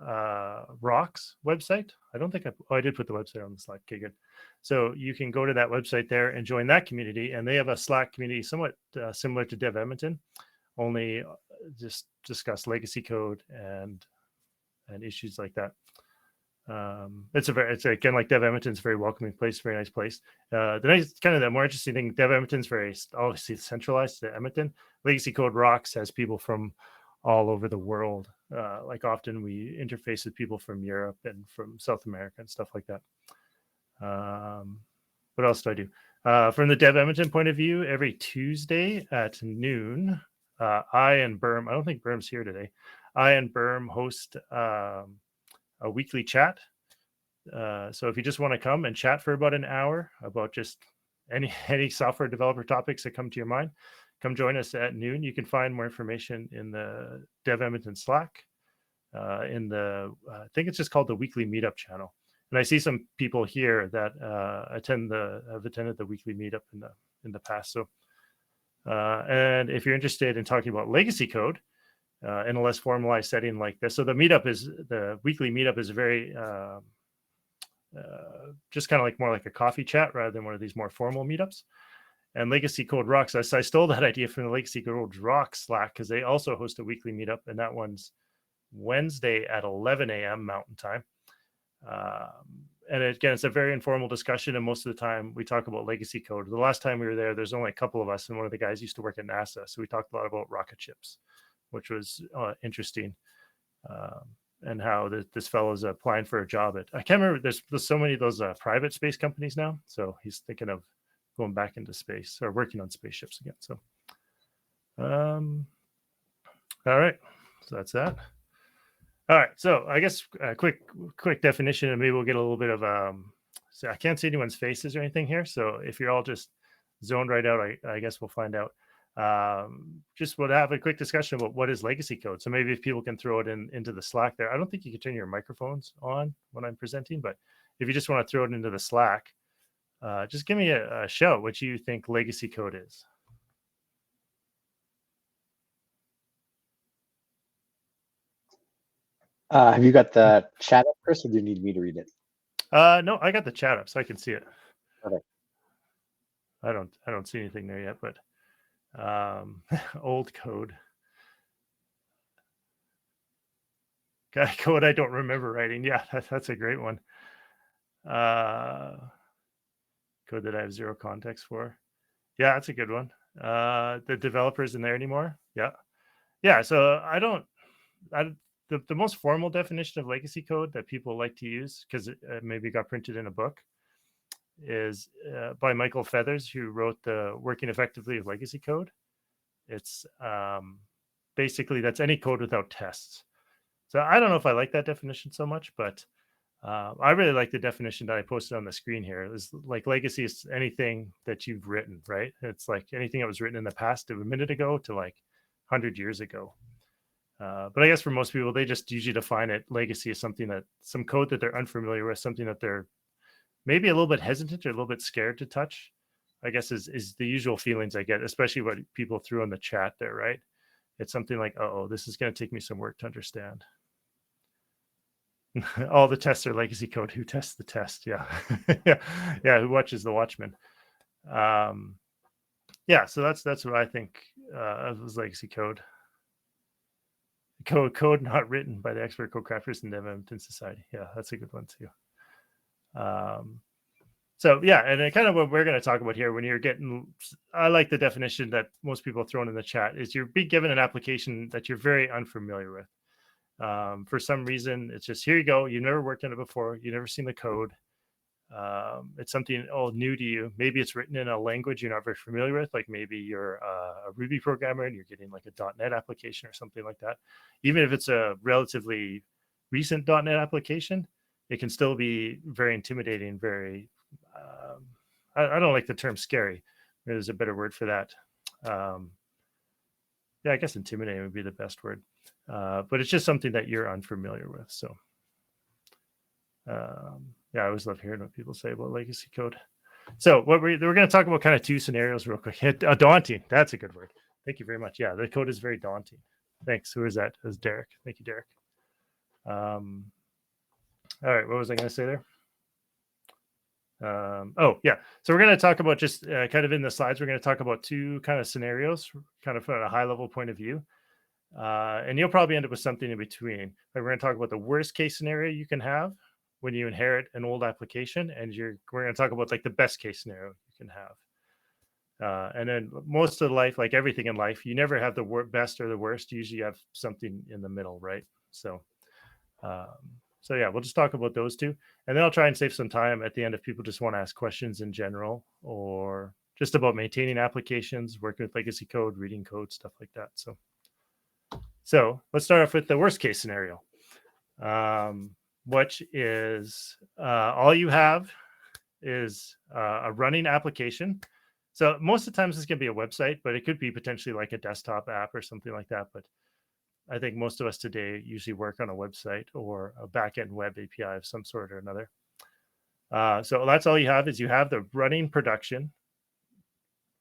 rocks website. I don't think I did put the website on the slide. Okay, good. So you can go to that website there and join that community. And they have a Slack community somewhat similar to Dev Edmonton, only just discuss legacy code and issues like that. It's again, like Dev Edmonton's a very welcoming place, very nice place. The more interesting thing, Dev Edmonton's very obviously centralized to Edmonton. Legacy Code Rocks has people from all over the world. Like often we interface with people from Europe and from South America and stuff like that. What else do I do? From the Dev Edmonton point of view, every Tuesday at noon, I and Berm, I don't think Berm's here today, I and Berm host a weekly chat. So if you just want to come and chat for about an hour about just any software developer topics that come to your mind, come join us at noon. You can find more information in the Dev Edmonton Slack. in the, I think it's just called the weekly meetup channel. And I see some people here that have attended the weekly meetup in the past. So, and if you're interested in talking about legacy code in a less formalized setting like this, so the weekly meetup is very just kind of like more like a coffee chat rather than one of these more formal meetups. And Legacy Code Rocks, I stole that idea from the Legacy Code Rocks Slack because they also host a weekly meetup, and that one's Wednesday at 11 a.m. Mountain Time. And again, it's a very informal discussion, and most of the time we talk about legacy code. The last time we were there, there's only a couple of us, and one of the guys used to work at NASA, so we talked a lot about rocket ships, which was interesting, and how this fellow's applying for a job at, I can't remember, there's so many of those private space companies now, so he's thinking of going back into space or working on spaceships again. So, all right, so that's that. All right, so I guess a quick definition, and maybe we'll get a little bit of so I can't see anyone's faces or anything here, so if you're all just zoned right out, I guess we'll find out. Just we'll have a quick discussion about what is legacy code. So maybe if people can throw it into the Slack there. I don't think you can turn your microphones on when I'm presenting, but if you just want to throw it into the Slack, just give me a shout what you think legacy code is. Have you got the chat up, Chris, or do you need me to read it? No, I got the chat up so I can see it. Okay. I don't see anything there yet, but old code. Code I don't remember writing. Yeah, that's a great one. Code that I have zero context for. Yeah, that's a good one. The developers in there anymore? Yeah. So the most formal definition of legacy code that people like to use, because it maybe got printed in a book, is by Michael Feathers, who wrote the Working Effectively of Legacy Code. It's basically that's any code without tests. So I don't know if I like that definition so much, but I really like the definition that I posted on the screen here. It's like legacy is anything that you've written, right? It's like anything that was written in the past a minute ago to like 100 years ago. But I guess for most people, they just usually define it legacy as something that some code that they're unfamiliar with, something that they're maybe a little bit hesitant or a little bit scared to touch, I guess is the usual feelings I get, especially what people threw in the chat there, right? It's something like, oh, this is going to take me some work to understand. All the tests are legacy code. Who tests the test? Yeah. Yeah. Who watches the Watchmen? Yeah. So that's what I think was legacy code. Code not written by the expert code crafters in DevEdmonton Society. Yeah, that's a good one too. So yeah, and kind of what we're going to talk about here when you're getting, I like the definition that most people throw in the chat is you're being given an application that you're very unfamiliar with. For some reason, it's just, here you go. You've never worked on it before. You've never seen the code. It's something all new to you. Maybe it's written in a language you're not very familiar with. Like maybe you're a Ruby programmer and you're getting like a .NET application or something like that. Even if it's a relatively recent .NET application, it can still be very intimidating, very, I don't like the term scary. There's a better word for that. Yeah, I guess intimidating would be the best word. But it's just something that you're unfamiliar with. So yeah, I always love hearing what people say about legacy code. So what we're going to talk about kind of two scenarios real quick. Daunting. That's a good word. Thank you very much. Yeah, the code is very daunting. Thanks. Who is that? It was Derek. Thank you, Derek. All right. What was I going to say there? Oh, yeah. So we're going to talk about just kind of in the slides, we're going to talk about two kind of scenarios, kind of from a high level point of view. And you'll probably end up with something in between. But we're going to talk about the worst case scenario you can have when you inherit an old application, and we're going to talk about like the best case scenario you can have. And then most of life, like everything in life, you never have the best or the worst. You usually have something in the middle, right? So yeah, we'll just talk about those two, and then I'll try and save some time at the end if people just want to ask questions in general or just about maintaining applications, working with legacy code, reading code, stuff like that. So let's start off with the worst case scenario, which is all you have is a running application. So most of the times it's going to be a website, but it could be potentially like a desktop app or something like that. But I think most of us today usually work on a website or a backend web API of some sort or another. So that's all you have is you have the running production,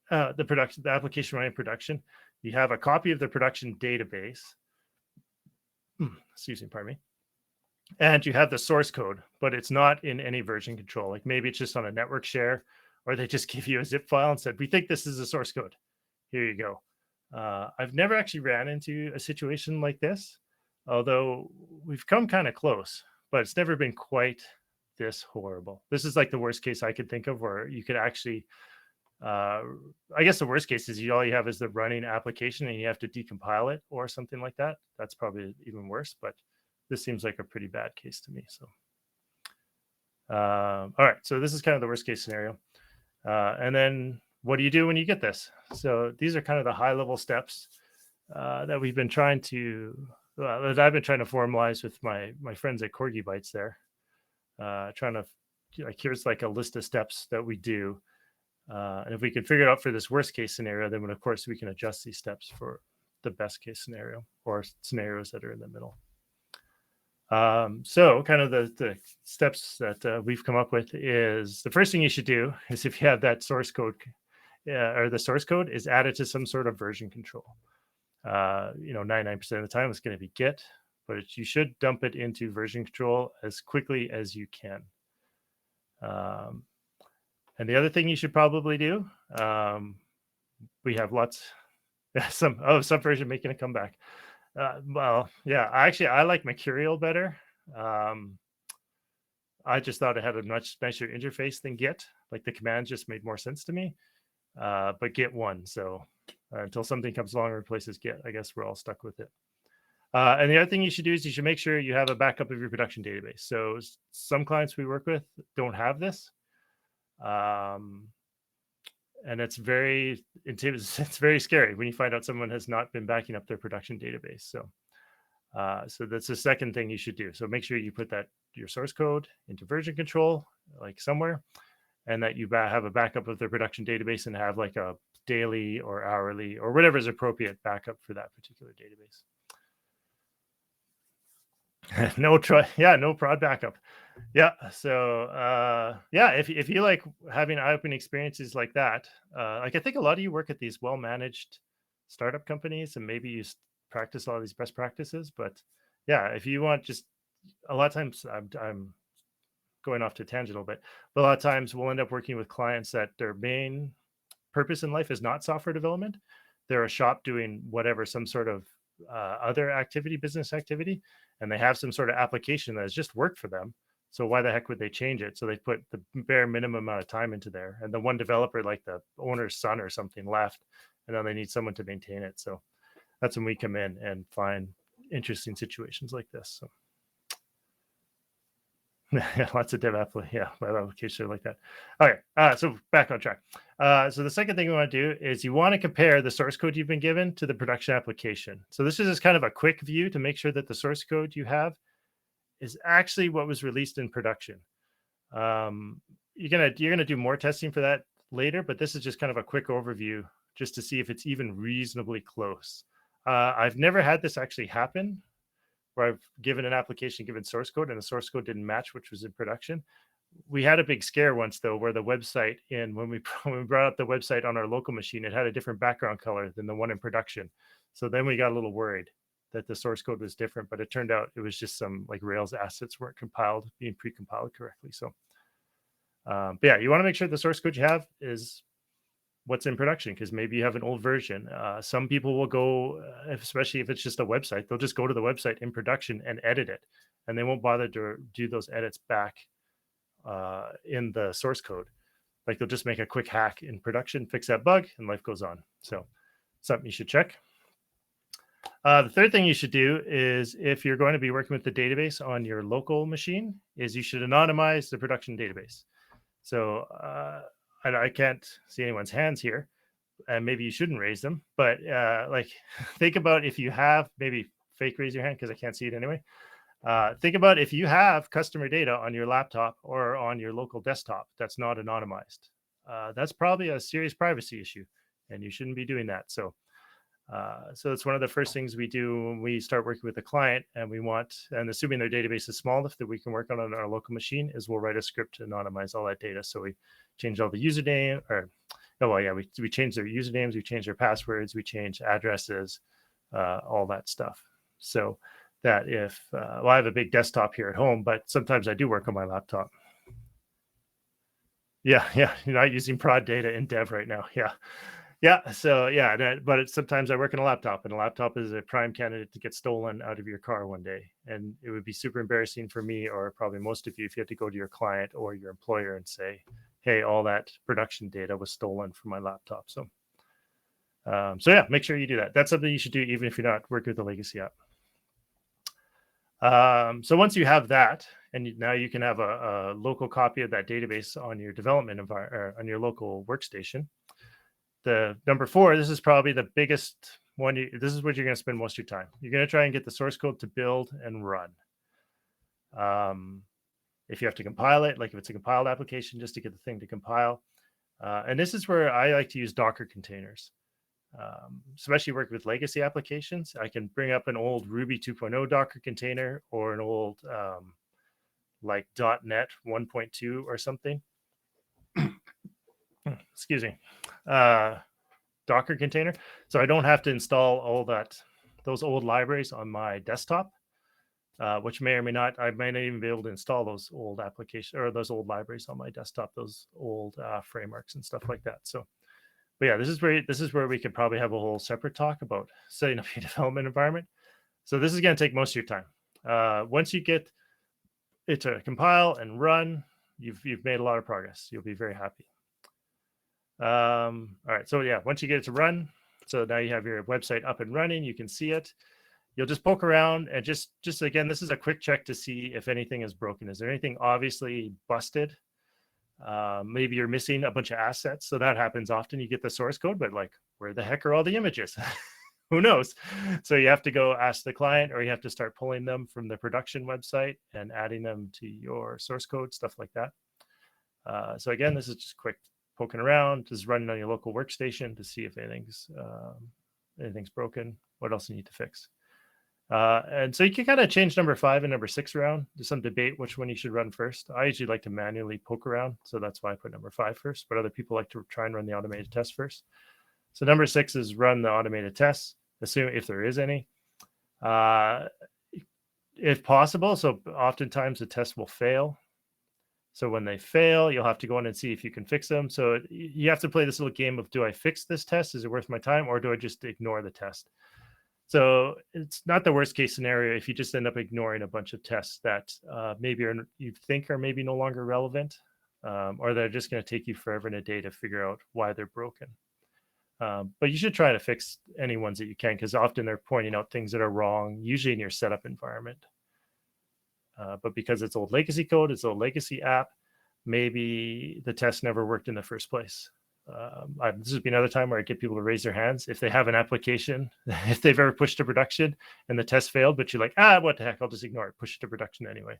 the application running production. You have a copy of the production database. Excuse me, pardon me. And you have the source code, but it's not in any version control. Like maybe it's just on a network share, or they just give you a zip file and said, we think this is a source code. Here you go. I've never actually ran into a situation like this, although we've come kind of close, but it's never been quite this horrible. This is like the worst case I could think of where you could actually, I guess the worst case is all you have is the running application and you have to decompile it or something like that. That's probably even worse, but this seems like a pretty bad case to me. So, all right. So this is kind of the worst case scenario. And then what do you do when you get this? So these are kind of the high level steps that we've been trying to, that I've been trying to formalize with my friends at Corgi Bytes there. Trying to, like, here's like a list of steps that we do. And if we can figure it out for this worst case scenario, then of course we can adjust these steps for the best case scenario or scenarios that are in the middle. So kind of the steps that we've come up with is the first thing you should do is if you have that source code or the source code is add it to some sort of version control. 99% of the time it's going to be Git, but you should dump it into version control as quickly as you can. And the other thing you should probably do, we have lots, Subversion making a comeback. Well, yeah, I like Mercurial better. I just thought it had a much nicer interface than Git. Like the commands just made more sense to me. But Git won. So until something comes along and replaces Git, I guess we're all stuck with it. And the other thing you should do is you should make sure you have a backup of your production database. So some clients we work with don't have this. And it's very scary when you find out someone has not been backing up their production database. So that's the second thing you should do. So make sure you put your source code into version control, like somewhere, and that you have a backup of their production database and have like a daily or hourly or whatever is appropriate backup for that particular database. No prod backup. Yeah. So if you like having eye-opening experiences like that, like I think a lot of you work at these well-managed startup companies and maybe you practice all these best practices. But yeah, if you want, just a lot of times I'm going off to a tangent a little bit, but a lot of times we'll end up working with clients that their main purpose in life is not software development. They're a shop doing whatever, some sort of other activity, business activity, and they have some sort of application that has just worked for them. So why the heck would they change it? So they put the bare minimum amount of time into there. And the one developer, like the owner's son or something, left, and then they need someone to maintain it. So that's when we come in and find interesting situations like this. So yeah, lots of dev applications are like that. Okay, so back on track. So the second thing we want to do is you want to compare the source code you've been given to the production application. So this is just kind of a quick view to make sure that the source code you have is actually what was released in production. You're gonna do more testing for that later, but this is just kind of a quick overview just to see if it's even reasonably close. I've never had this actually happen, where I've given an application, given source code, and the source code didn't match, which was in production. We had a big scare once, though, where the website, when we brought up the website on our local machine, it had a different background color than the one in production. So then we got a little worried that the source code was different, but it turned out it was just some like Rails assets weren't being pre-compiled correctly. So, but yeah, you want to make sure the source code you have is what's in production, because maybe you have an old version. Some people will go, especially if it's just a website, they'll just go to the website in production and edit it, and they won't bother to do those edits back in the source code. Like they'll just make a quick hack in production, fix that bug, and life goes on. So something you should check. The third thing you should do is, if you're going to be working with the database on your local machine, is you should anonymize the production database. So I can't see anyone's hands here, and maybe you shouldn't raise them, but like think about if you have, maybe fake raise your hand because I can't see it anyway. Think about if you have customer data on your laptop or on your local desktop that's not anonymized. That's probably a serious privacy issue, and you shouldn't be doing that. So So it's one of the first things we do when we start working with a client, and we want, and assuming their database is small enough that we can work on our local machine, is we'll write a script to anonymize all that data. So we change all the username, or oh well, yeah, we change their usernames, we change their passwords, we change addresses, all that stuff. So that if well, I have a big desktop here at home, but sometimes I do work on my laptop. Yeah, you're not using prod data in dev right now. Yeah. So yeah, but sometimes I work on a laptop, and a laptop is a prime candidate to get stolen out of your car one day. And it would be super embarrassing for me, or probably most of you, if you had to go to your client or your employer and say, hey, all that production data was stolen from my laptop. So, so yeah, make sure you do that. That's something you should do even if you're not working with a legacy app. So once you have that, and now you can have a local copy of that database on your development environment, or on your local workstation. The number 4, this is probably the biggest one. This is what you're going to spend most of your time. You're going to try and get the source code to build and run. If you have to compile it, like if it's a compiled application, just to get the thing to compile. And this is where I like to use Docker containers. Especially work with legacy applications. I can bring up an old Ruby 2.0 Docker container, or an old like .NET 1.2 or something. Excuse me. Docker container. So I don't have to install all those old libraries on my desktop, which may or may not, I may not even be able to install those old applications or those old libraries on my desktop, those old frameworks and stuff like that. So, but yeah, this is where we could probably have a whole separate talk about setting up your development environment. So this is going to take most of your time. Once you get it to compile and run, you've made a lot of progress. You'll be very happy. All right, so yeah, once you get it to run, so now you have your website up and running, you can see it. You'll just poke around and just again, this is a quick check to see if anything is broken. Is there anything obviously busted? Maybe you're missing a bunch of assets. So that happens often. You get the source code, but like, where the heck are all the images? Who knows? So you have to go ask the client, or you have to start pulling them from the production website and adding them to your source code, stuff like that. So again, this is just quick poking around, just running on your local workstation to see if anything's broken. What else you need to fix? And so you can kind of change number 5 and number 6 around. There's some debate which one you should run first. I usually like to manually poke around, so that's why I put number 5 first, but other people like to try and run the automated test first. So number 6 is run the automated tests, assume if there is any. If possible, so oftentimes the test will fail. So when they fail, you'll have to go in and see if you can fix them. So you have to play this little game of, do I fix this test? Is it worth my time? Or do I just ignore the test? So it's not the worst case scenario if you just end up ignoring a bunch of tests that maybe you think are maybe no longer relevant, or they're just going to take you forever and a day to figure out why they're broken. But you should try to fix any ones that you can, because often they're pointing out things that are wrong, usually in your would environment. But because it's old legacy code, it's old legacy app, maybe the test never worked in the first place. This would be another time where I get people to raise their hands if they have an application, if they've ever pushed to production and the test failed, but you're like, what the heck, I'll just ignore it, push it to production anyway.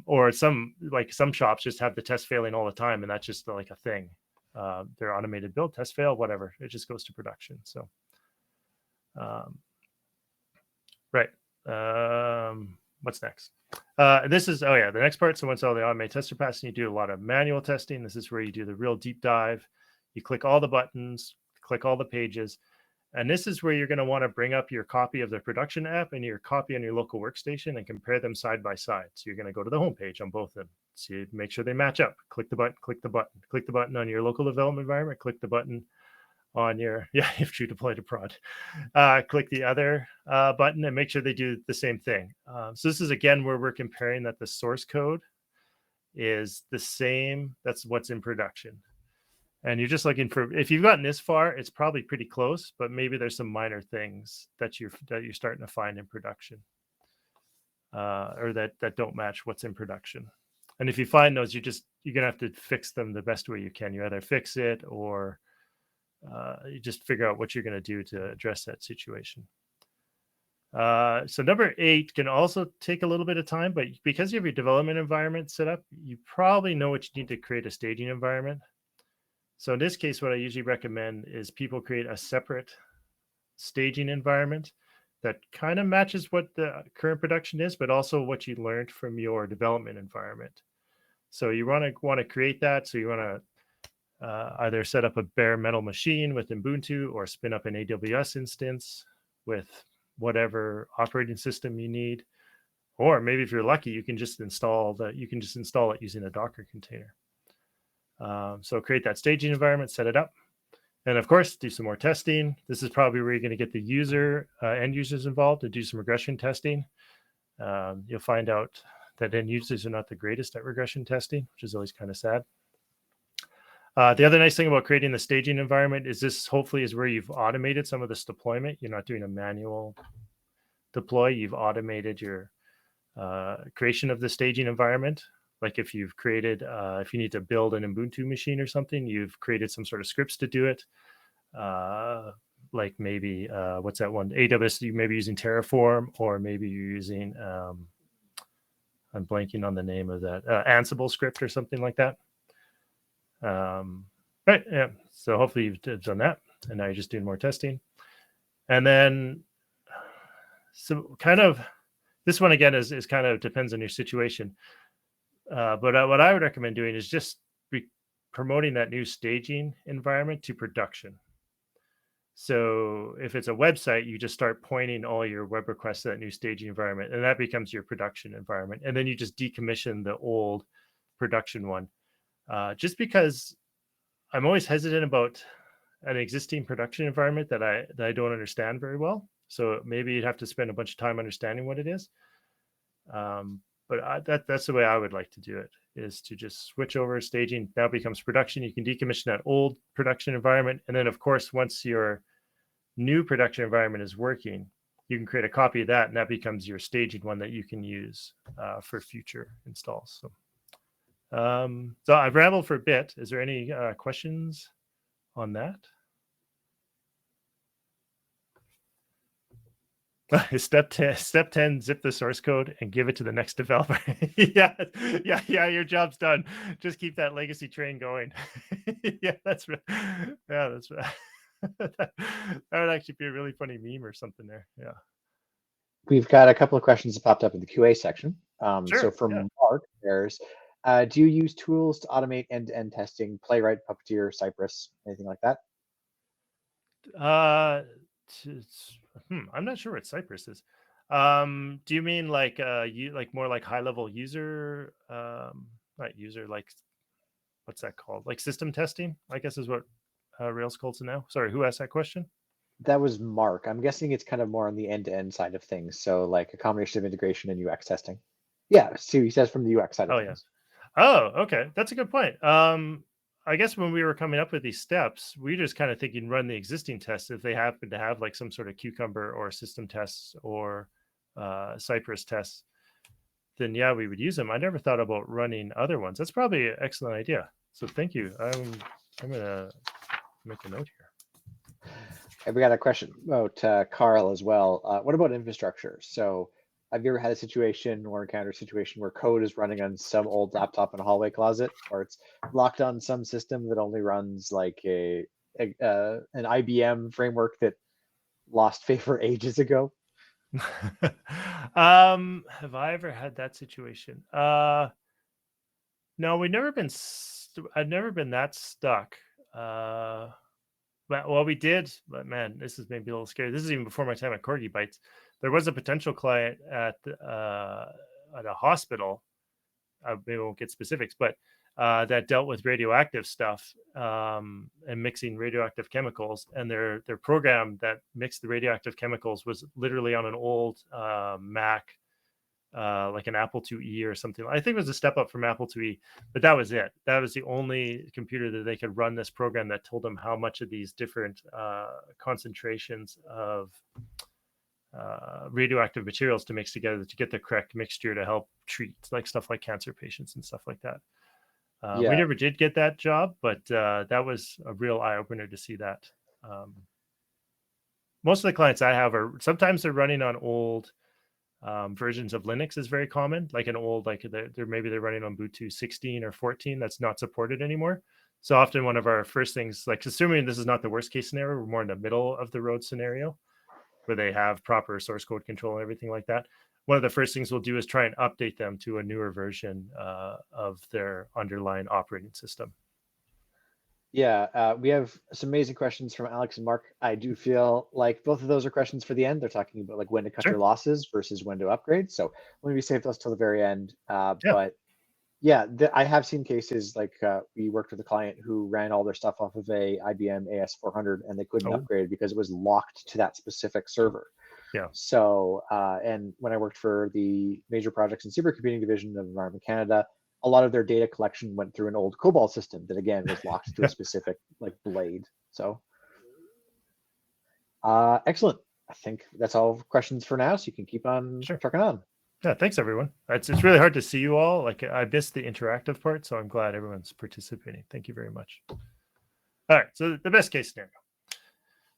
Or some shops just have the test failing all the time, and that's just like a thing. Their automated build, test fail, whatever, it just goes to production. So, right. What's next? This is, the next part. So once all the automated tests are passed, and you do a lot of manual testing, this is where you do the real deep dive. You click all the buttons, click all the pages. And this is where you're going to want to bring up your copy of the production app and your copy on your local workstation and compare them side by side. So you're going to go to the home page on both of them. So make sure they match up. Click the button, click the button, click the button on your local development environment, click the button on your, if you deploy to prod, click the other button and make sure they do the same thing. So this is, again, where we're comparing that the source code is the same. That's what's in production. And you're just looking for, if you've gotten this far, it's probably pretty close, but maybe there's some minor things that you're starting to find in production, or that don't match what's in production. And if you find those, you're gonna have to fix them the best way you can. You either fix it, or you just figure out what you're going to do to address that situation. So number 8 can also take a little bit of time, but because you have your development environment set up, you probably know what you need to create a staging environment. So in this case, what I usually recommend is people create a separate staging environment that kind of matches what the current production is, but also what you learned from your development environment. So you want to create that. So you want to either set up a bare metal machine with Ubuntu or spin up an AWS instance with whatever operating system you need. Or maybe if you're lucky, you can just install it using a Docker container. So create that staging environment, set it up, and of course, do some more testing. This is probably where you're going to get the end users involved to do some regression testing. You'll find out that end users are not the greatest at regression testing, which is always kind of sad. The other nice thing about creating the staging environment is this hopefully is where you've automated some of this deployment. You're not doing a manual deploy. You've automated your creation of the staging environment. Like if you've created, if you need to build an Ubuntu machine or something, you've created some sort of scripts to do it. Like maybe, what's that one? AWS, you may be using Terraform, or maybe you're using, I'm blanking on the name of that, Ansible script or something like that. Right, yeah. So hopefully you've done that, and now you're just doing more testing. And then, so kind of, this one again is kind of depends on your situation. But what I would recommend doing is just promoting that new staging environment to production. So if it's a website, you just start pointing all your web requests to that new staging environment, and that becomes your production environment. And then you just decommission the old production one. Just because I'm always hesitant about an existing production environment that I don't understand very well. So maybe you'd have to spend a bunch of time understanding what it is. But that's the way I would like to do it, is to just switch over. Staging now becomes production. You can decommission that old production environment. And then, of course, once your new production environment is working, you can create a copy of that, and that becomes your staging one that you can use for future installs. So I've rambled for a bit. Is there any questions on that? Step 10, zip the source code and give it to the next developer. yeah, your job's done. Just keep that legacy train going. Yeah, that's right. Yeah, that's right. That would actually be a really funny meme or something there. Yeah. We've got a couple of questions that popped up in the QA section. Sure, so from Mark, there's, do you use tools to automate end-to-end testing, Playwright, Puppeteer, Cypress, anything like that? I'm not sure what Cypress is. Do you mean like more like high level user, not user, like what's that called? Like system testing, I guess is what Rails calls it now. Sorry, who asked that question? That was Mark. I'm guessing it's kind of more on the end-to-end side of things. So like a combination of integration and UX testing. Yeah, so he says from the UX side of things. Oh, okay. That's a good point. I guess when we were coming up with these steps, we just kind of thinking run the existing tests if they happen to have like some sort of Cucumber or system tests or Cypress tests, then yeah, we would use them. I never thought about running other ones. That's probably an excellent idea. So thank you. I'm gonna make a note here. And we got a question about Carl as well. What about infrastructure? So have you ever had a situation or encountered a situation where code is running on some old laptop in a hallway closet, or it's locked on some system that only runs like an IBM framework that lost favor ages ago? Have I ever had that situation? No, we've never been. I've never been that stuck. Well, we did, but man, this is maybe a little scary. This is even before my time at Corgi Bytes. There was a potential client at a hospital. Maybe I won't get specifics, but that dealt with radioactive stuff and mixing radioactive chemicals. And their program that mixed the radioactive chemicals was literally on an old Mac, like an Apple IIe or something. I think it was a step up from Apple IIe, but that was it. That was the only computer that they could run this program that told them how much of these different concentrations of radioactive materials to mix together to get the correct mixture to help treat like stuff like cancer patients and stuff like that. We never did get that job, but that was a real eye-opener to see that. Most of the clients I have are sometimes they're running on old versions of Linux is very common, like an old, like maybe they're running on Ubuntu 16 or 14 that's not supported anymore. So often one of our first things, like assuming this is not the worst case scenario, we're more in the middle of the road scenario. where they have proper source code control and everything like that, one of the first things we'll do is try and update them to a newer version of their underlying operating system. Yeah, we have some amazing questions from Alex and Mark. I do feel like both of those are questions for the end. They're talking about like when to cut Sure. your losses versus when to upgrade. So maybe save those till the very end. Yeah. But yeah, I have seen cases like we worked with a client who ran all their stuff off of a IBM AS400 and they couldn't Oh. upgrade because it was locked to that specific server. Yeah. So, and when I worked for the major projects and supercomputing division of Environment Canada, a lot of their data collection went through an old COBOL system that again was locked to a specific like blade. So, excellent. I think that's all questions for now. So you can keep on trucking on. Yeah, thanks everyone. It's really hard to see you all. Like I missed the interactive part, so I'm glad everyone's participating. Thank you very much. All right, so the best case scenario.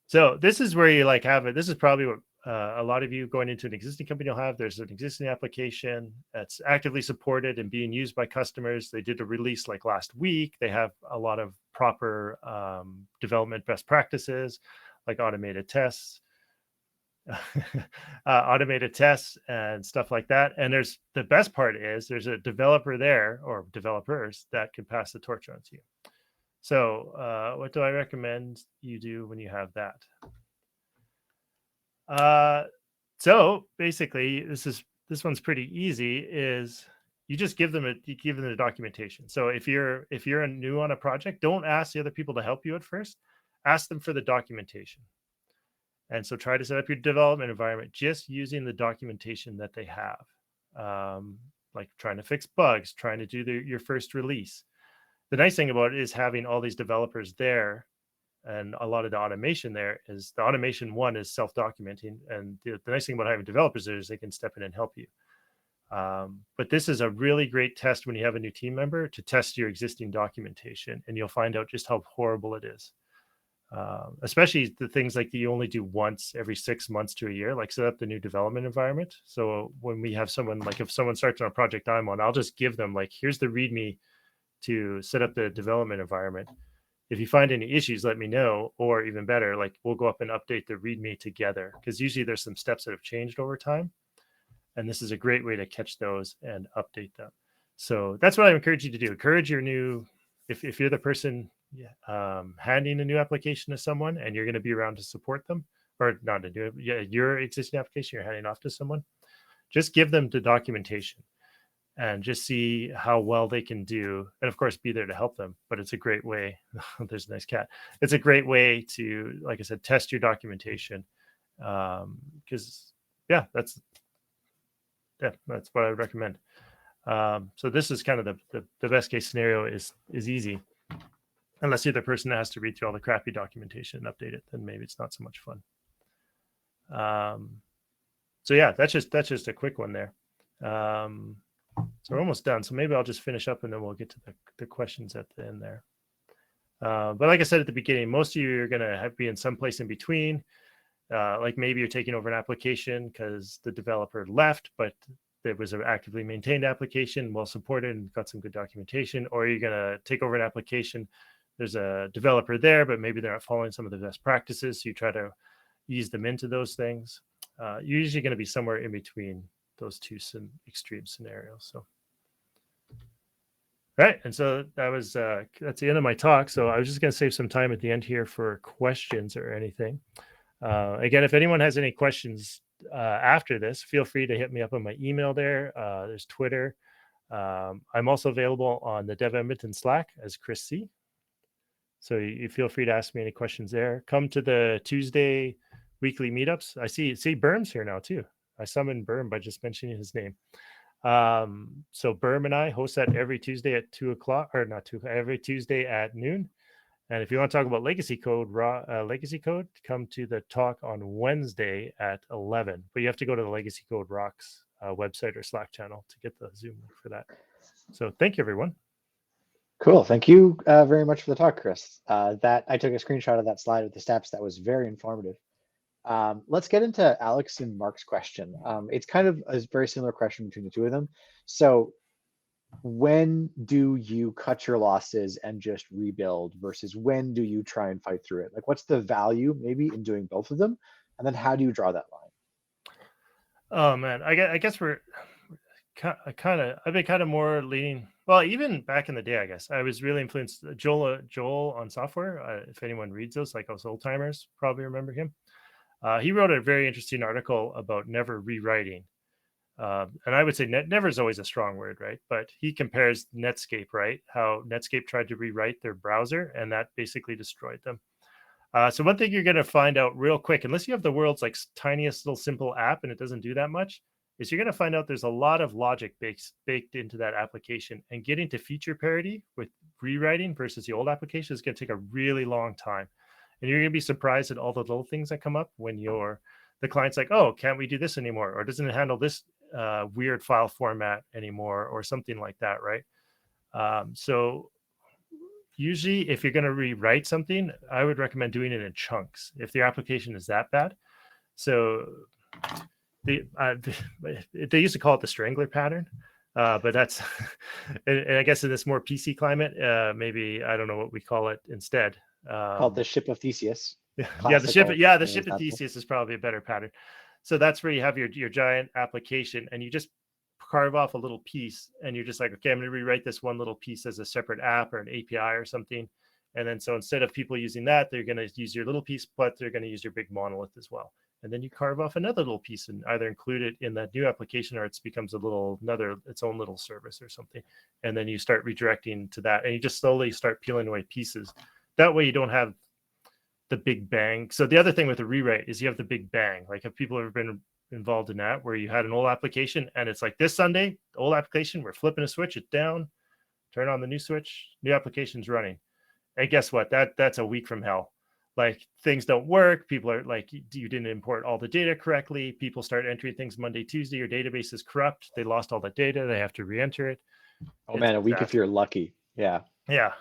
So this is where you like have it. This is probably what a lot of you going into an existing company will have. There's an existing application that's actively supported and being used by customers. They did a release like last week. They have a lot of proper development best practices, like automated tests. Automated tests and stuff like that. And there's the best part is there's a developer there or developers that can pass the torch on to you. So what do I recommend you do when you have that? So basically this one's pretty easy. Is you just give them the documentation. So if you're new on a project, don't ask the other people to help you at first. Ask them for the documentation. And so try to set up your development environment just using the documentation that they have, like trying to fix bugs, trying to do your first release. The nice thing about it is having all these developers there, and a lot of the automation there is the automation one is self-documenting. And the nice thing about having developers there is they can step in and help you. But this is a really great test when you have a new team member to test your existing documentation, and you'll find out just how horrible it is. Especially the things like that you only do once every 6 months to a year, like set up the new development environment. So when we have someone, like if someone starts on a project I'm on, I'll just give them like, here's the README to set up the development environment. If you find any issues, let me know, or even better, like we'll go up and update the README together, because usually there's some steps that have changed over time. And this is a great way to catch those and update them. So that's what I encourage you to do. Encourage your new, if you're the person handing a new application to someone and you're going to be around to support them, or not to do it, your existing application you're handing off to someone, just give them the documentation and just see how well they can do. And of course, be there to help them. But it's a great way. There's a nice cat. It's a great way to, like I said, test your documentation. Because that's what I would recommend. So this is kind of the best case scenario is easy. Unless you're the person that has to read through all the crappy documentation and update it, then maybe it's not so much fun. So yeah, that's just a quick one there. So we're almost done. So maybe I'll just finish up and then we'll get to the questions at the end there. But like I said at the beginning, most of you are going to be in some place in between. Like maybe you're taking over an application because the developer left, but there was an actively maintained application, well supported, and got some good documentation. Or you're going to take over an application. There's a developer there, but maybe they're not following some of the best practices. So you try to ease them into those things. You're usually going to be somewhere in between those two extreme scenarios. So, right. And so that's the end of my talk. So I was just going to save some time at the end here for questions or anything. Again, if anyone has any questions after this, feel free to hit me up on my email there. There's Twitter. I'm also available on the DevEdmonton Slack as Chris C. So you feel free to ask me any questions there. Come to the Tuesday weekly meetups. I see Berm's here now too. I summoned Berm by just mentioning his name. So Berm and I host that every Tuesday at 2 o'clock, or not 2, every Tuesday at noon. And if you want to talk about legacy code, come to the talk on Wednesday at 11. But you have to go to the Legacy Code Rocks website or Slack channel to get the Zoom link for that. So thank you, everyone. Cool. Thank you very much for the talk, Chris. That I took a screenshot of that slide with the steps. That was very informative. Let's get into Alex and Mark's question. It's kind of a very similar question between the two of them. So when do you cut your losses and just rebuild versus when do you try and fight through it? Like, what's the value maybe in doing both of them And then how do you draw that line? Oh man, I guess I've been kind of more leaning. Well, even back in the day, I guess I was really influenced. Joel on software. If anyone reads those, like us old timers, probably remember him. He wrote a very interesting article about never rewriting. And I would say never is always a strong word, right? But he compares Netscape, right? How Netscape tried to rewrite their browser, and that basically destroyed them. So one thing you're going to find out real quick, unless you have the world's like tiniest little simple app and it doesn't do that much, is you're going to find out there's a lot of logic baked into that application, and getting to feature parity with rewriting versus the old application is going to take a really long time. And you're going to be surprised at all the little things that come up when the client's like, oh, can't we do this anymore? Or doesn't it handle this weird file format anymore, or something like that, right? So usually if you're going to rewrite something, I would recommend doing it in chunks if the application is that bad. So they used to call it the strangler pattern, but that's and I guess in this more PC climate, maybe I don't know what we call it instead. Called the ship of Theseus. Yeah, the ship Classical of Theseus is probably a better pattern. So that's where you have your giant application, and you just carve off a little piece, and you're just like, okay, I'm going to rewrite this one little piece as a separate app or an API or something. And then so instead of people using that, they're going to use your little piece, but they're going to use your big monolith as well. And then you carve off another little piece and either include it in that new application, or it becomes its own little service or something. And then you start redirecting to that, and you just slowly start peeling away pieces. That way you don't have the big bang. So the other thing with a rewrite is you have the big bang. Like, have people ever been involved in that, where you had an old application and it's like, this Sunday, old application, we're flipping a switch, it down, turn on the new switch, new application's running. And guess what? That's a week from hell. Like, things don't work. People are like, you didn't import all the data correctly. People start entering things Monday, Tuesday. Your database is corrupt. They lost all that data. They have to re-enter it. Oh man, a week if you're lucky. Yeah. Yeah.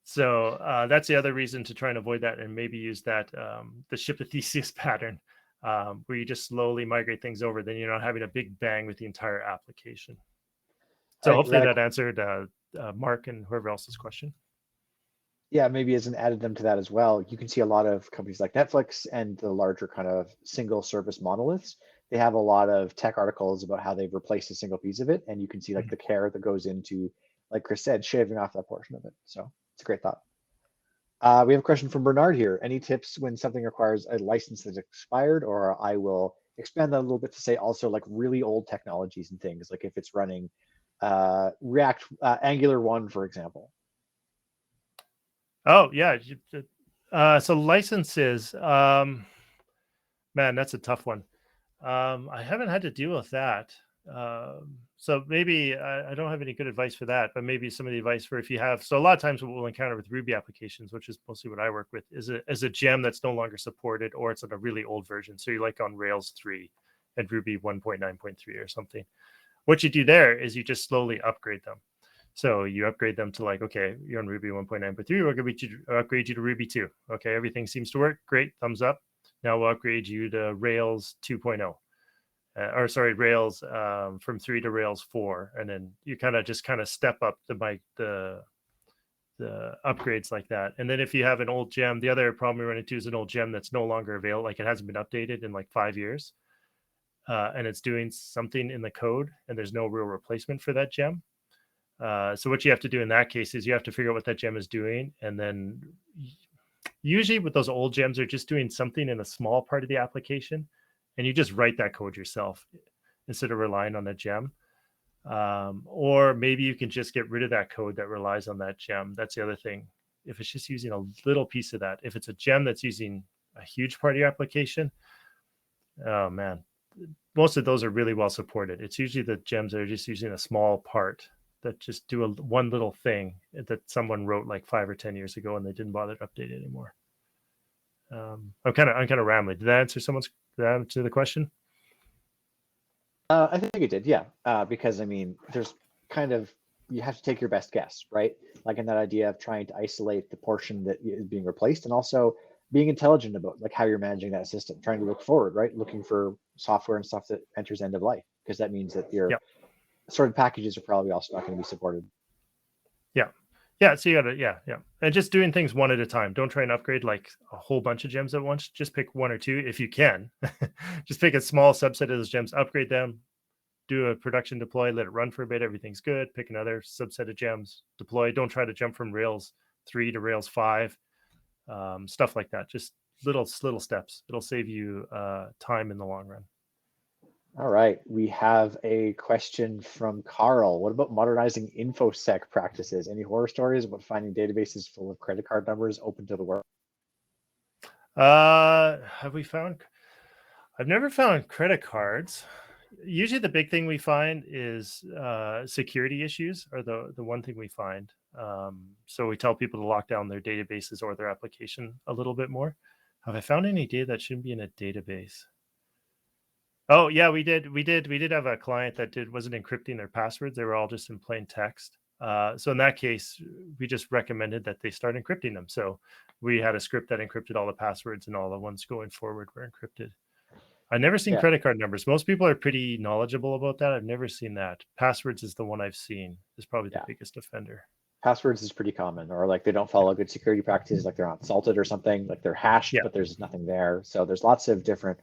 So that's the other reason to try and avoid that, and maybe use that the ship of Theseus pattern, where you just slowly migrate things over. Then you're not having a big bang with the entire application. So hopefully that answered Mark and whoever else's question. Yeah, maybe as an addendum to that as well, you can see a lot of companies like Netflix and the larger kind of single service monoliths. They have a lot of tech articles about how they've replaced a single piece of it, and you can see like the care that goes into, like Chris said, shaving off that portion of it. So it's a great thought. We have a question from Bernard here. Any tips when something requires a license that's expired? Or I will expand that a little bit to say also like really old technologies and things, like if it's running React Angular 1, for example. Oh yeah. So licenses, man, that's a tough one. I haven't had to deal with that. So maybe I don't have any good advice for that, but maybe some of the advice for if you have. So a lot of times what we'll encounter with Ruby applications, which is mostly what I work with, is a gem that's no longer supported, or it's on a really old version. So you're like on Rails 3 and Ruby 1.9.3 or something. What you do there is you just slowly upgrade them. So you upgrade them to like, okay, you're on Ruby 1.9.3, we're going to upgrade you to Ruby 2. Okay, everything seems to work. Great, thumbs up. Now we'll upgrade you to Rails 2.0. Rails from 3 to Rails 4. And then you kind of step up the upgrades like that. And then if you have an old gem, the other problem we run into is an old gem that's no longer available, like it hasn't been updated in like 5 years. And it's doing something in the code and there's no real replacement for that gem. So what you have to do in that case is you have to figure out what that gem is doing. And then usually with those old gems, they're just doing something in a small part of the application. And you just write that code yourself instead of relying on that gem. Or maybe you can just get rid of that code that relies on that gem. That's the other thing. If it's just using a little piece of that, if it's a gem that's using a huge part of your application, oh man, most of those are really well supported. It's usually the gems that are just using a small part that just do one little thing that someone wrote like 5 or 10 years ago and they didn't bother to update it anymore. I'm kind of rambling. Did that answer the question? I think it did, yeah. Because I mean, there's you have to take your best guess, right? Like in that idea of trying to isolate the portion that is being replaced, and also being intelligent about like how you're managing that system, trying to look forward, right? Looking for software and stuff that enters end of life, because that means that your sorted packages are probably also not going to be supported. Yeah. So you gotta, yeah. And just doing things one at a time. Don't try and upgrade like a whole bunch of gems at once. Just pick one or two if you can. Just pick a small subset of those gems, upgrade them, do a production deploy, let it run for a bit. Everything's good. Pick another subset of gems, deploy. Don't try to jump from Rails 3 to Rails 5. Stuff like that. Just little steps. It'll save you time in the long run. All right, we have a question from Carl. What about modernizing InfoSec practices? Any horror stories about finding databases full of credit card numbers open to the world? Have we found? I've never found credit cards. Usually the big thing we find is security issues are the one thing we find. So we tell people to lock down their databases or their application a little bit more. Have I found any data that shouldn't be in a database? Oh yeah, we did have a client that wasn't encrypting their passwords. They were all just in plain text. So in that case, we just recommended that they start encrypting them. So we had a script that encrypted all the passwords, and all the ones going forward were encrypted. I've never seen credit card numbers. Most people are pretty knowledgeable about that. I've never seen that. Passwords is the one I've seen. Is probably the biggest offender. Passwords is pretty common, or like they don't follow good security practices, like they're not salted or something, like they're hashed, but there's nothing there. So there's lots of different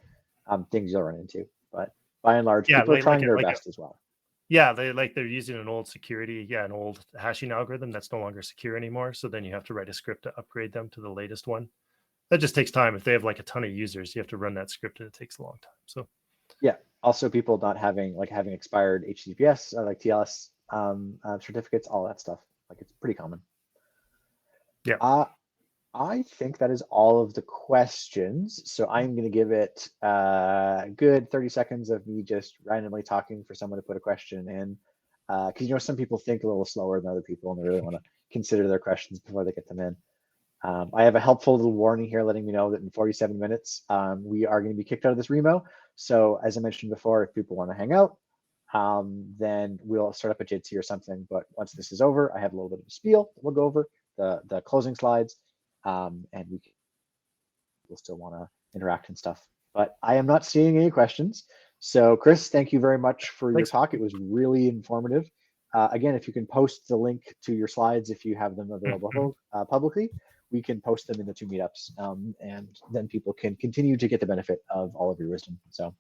things you'll run into. But by and large, people are trying their best as well. Yeah, they're using an old an old hashing algorithm that's no longer secure anymore. So then you have to write a script to upgrade them to the latest one. That just takes time. If they have like a ton of users, you have to run that script, and it takes a long time. So yeah, also people not having expired HTTPS like TLS certificates, all that stuff. Like it's pretty common. Yeah. I think that is all of the questions. So I'm going to give it a good 30 seconds of me just randomly talking for someone to put a question in. Because some people think a little slower than other people, and they really want to consider their questions before they get them in. I have a helpful little warning here letting me know that in 47 minutes, we are going to be kicked out of this Remo. So as I mentioned before, if people want to hang out, then we'll start up a Jitsi or something. But once this is over, I have a little bit of a spiel that we'll go over, the closing slides, and we'll still want to interact and stuff. But I am not seeing any questions. So Chris, thank you very much for your talk. It was really informative. Again, if you can post the link to your slides, if you have them available publicly, we can post them in the two meetups, and then people can continue to get the benefit of all of your wisdom. So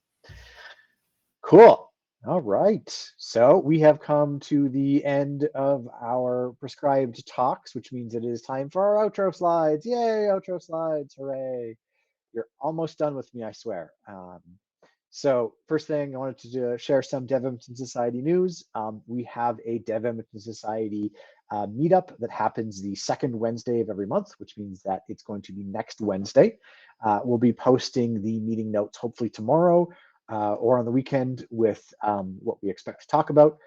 cool. All right. So we have come to the end of our prescribed talks, which means it is time for our outro slides. Yay, outro slides. Hooray. You're almost done with me, I swear. So first thing, I wanted to share some DevEdmonton Society news. We have a DevEdmonton Society meetup that happens the second Wednesday of every month, which means that it's going to be next Wednesday. We'll be posting the meeting notes hopefully tomorrow or on the weekend with what we expect to talk about.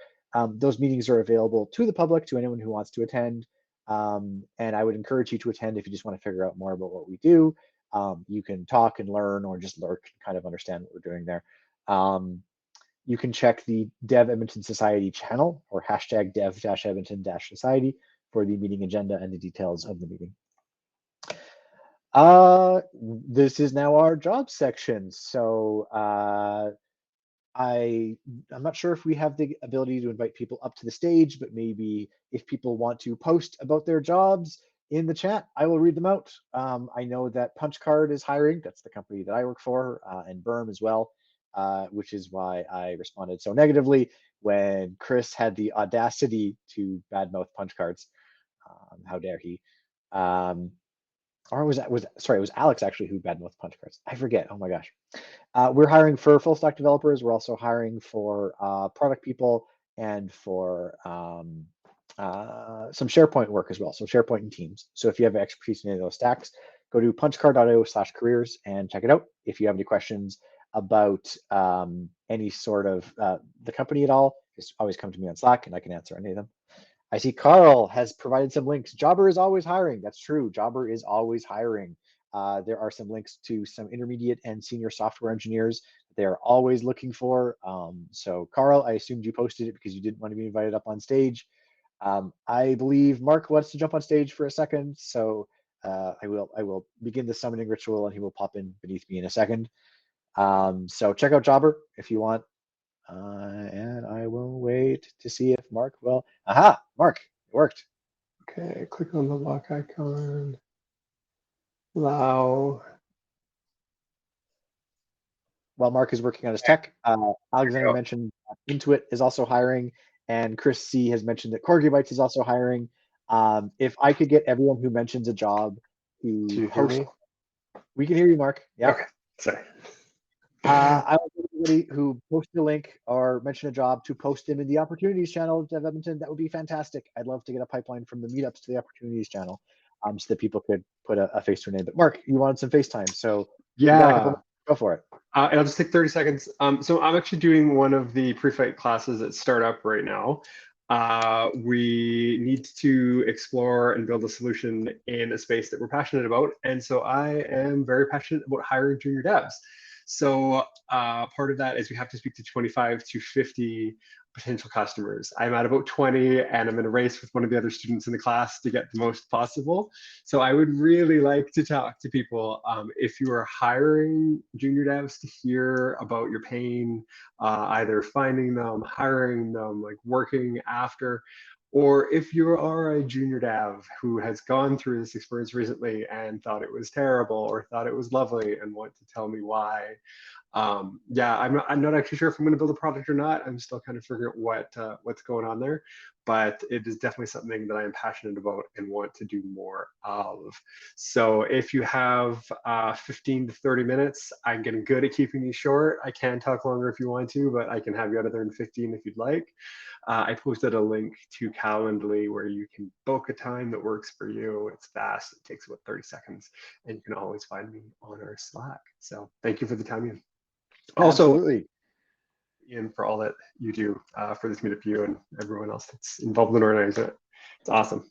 Those meetings are available to the public, to anyone who wants to attend. And I would encourage you to attend if you just want to figure out more about what we do. You can talk and learn, or just lurk and kind of understand what we're doing there. You can check the DevEdmonton Society channel, or hashtag dev-edmonton-society, for the meeting agenda and the details of the meeting. This is now our job section. So I'm not sure if we have the ability to invite people up to the stage, but maybe if people want to post about their jobs in the chat, I will read them out. I know that Punchcard is hiring. That's the company that I work for, and Berm as well, which is why I responded so negatively when Chris had the audacity to badmouth Punchcards. How dare he? Or it was Alex actually who badmouthed Punchcards. I forget. Oh my gosh. We're hiring for full stack developers. We're also hiring for product people and for some SharePoint work as well. So SharePoint and Teams. So if you have expertise in any of those stacks, go to punchcard.io/careers and check it out. If you have any questions about any sort of the company at all, just always come to me on Slack and I can answer any of them. I see Carl has provided some links. Jobber is always hiring. That's true. Jobber is always hiring. There are some links to some intermediate and senior software engineers they're always looking for. So Carl, I assumed you posted it because you didn't want to be invited up on stage. I believe Mark wants to jump on stage for a second. So I will begin the summoning ritual and he will pop in beneath me in a second. So check out Jobber if you want. And I will wait to see if Mark will. Aha, Mark, it worked. Okay, click on the lock icon. Allow. While Mark is working on his tech, Alexander mentioned Intuit is also hiring, and Chris C has mentioned that Corgi Bytes is also hiring. If I could get everyone who mentions a job Do to you hear post, me? we can hear you, Mark. Yeah. Okay, sorry. I want everybody who posted a link or mentioned a job to post them in the opportunities channel of Edmonton. That would be fantastic. I'd love to get a pipeline from the meetups to the opportunities channel, so that people could put a face to a name. But Mark, you wanted some FaceTime, so you got a couple Yeah. minutes. Go for it. It'll just take 30 seconds. So I'm actually doing one of the pre-flight classes at Startup right now. We need to explore and build a solution in a space that we're passionate about. And so I am very passionate about hiring junior devs. So part of that is we have to speak to 25 to 50 potential customers. I'm at about 20 and I'm in a race with one of the other students in the class to get the most possible. So I would really like to talk to people. If you are hiring junior devs, to hear about your pain, either finding them, hiring them, like working after, or if you are a junior dev who has gone through this experience recently and thought it was terrible or thought it was lovely and want to tell me why. Yeah, I'm not actually sure if I'm going to build a product or not. I'm still kind of figuring out what's going on there, but it is definitely something that I am passionate about and want to do more of. So if you have 15 to 30 minutes, I'm getting good at keeping these short. I can talk longer if you want to, but I can have you out of there in 15 if you'd like. I posted a link to Calendly where you can book a time that works for you. It's fast. It takes about 30 seconds, and you can always find me on our Slack. So thank you for the time, Ian. Also, Absolutely. Ian, for all that you do for this meetup, you and everyone else that's involved in organizing it. It's awesome.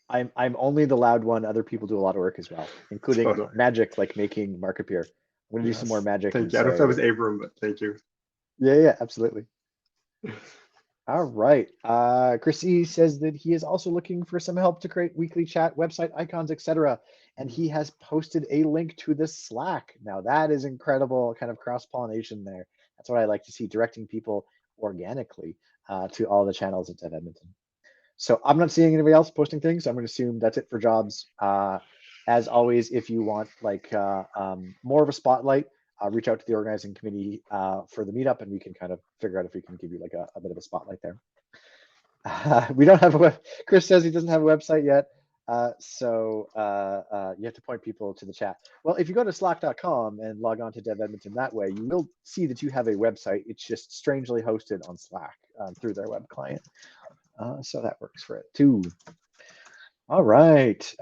I'm only the loud one. Other people do a lot of work as well, including Totally. magic, like making Mark appear. I'm gonna do some more magic. Thank and you. I don't know if that say- was Abram, but thank you. Yeah, absolutely. All right. Chris E says that he is also looking for some help to create weekly chat, website icons, etc. And he has posted a link to the Slack. Now that is incredible, kind of cross-pollination there. That's what I like to see, directing people organically to all the channels at Edmonton. So I'm not seeing anybody else posting things. I'm going to assume that's it for jobs. As always, if you want like more of a spotlight, reach out to the organizing committee for the meetup, and we can kind of figure out if we can give you like a bit of a spotlight there. We don't have a web. Chris says he doesn't have a website yet, so you have to point people to the chat. Well, if you go to slack.com and log on to DevEdmonton that way, you will see that you have a website. It's just strangely hosted on Slack through their web client. So that works for it too. All right.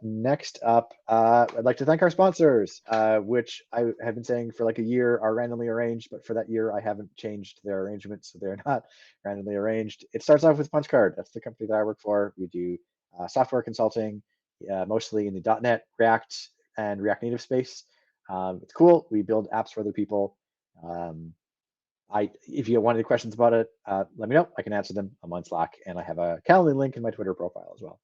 Next up, I'd like to thank our sponsors, which I have been saying for like a year are randomly arranged, but for that year I haven't changed their arrangements, so they're not randomly arranged. It starts off with PunchCard. That's the company that I work for. We do software consulting, mostly in the .NET, React, and React Native space. It's cool. We build apps for other people. If you want any questions about it, let me know. I can answer them. I'm on Slack, and I have a Calendly link in my Twitter profile as well.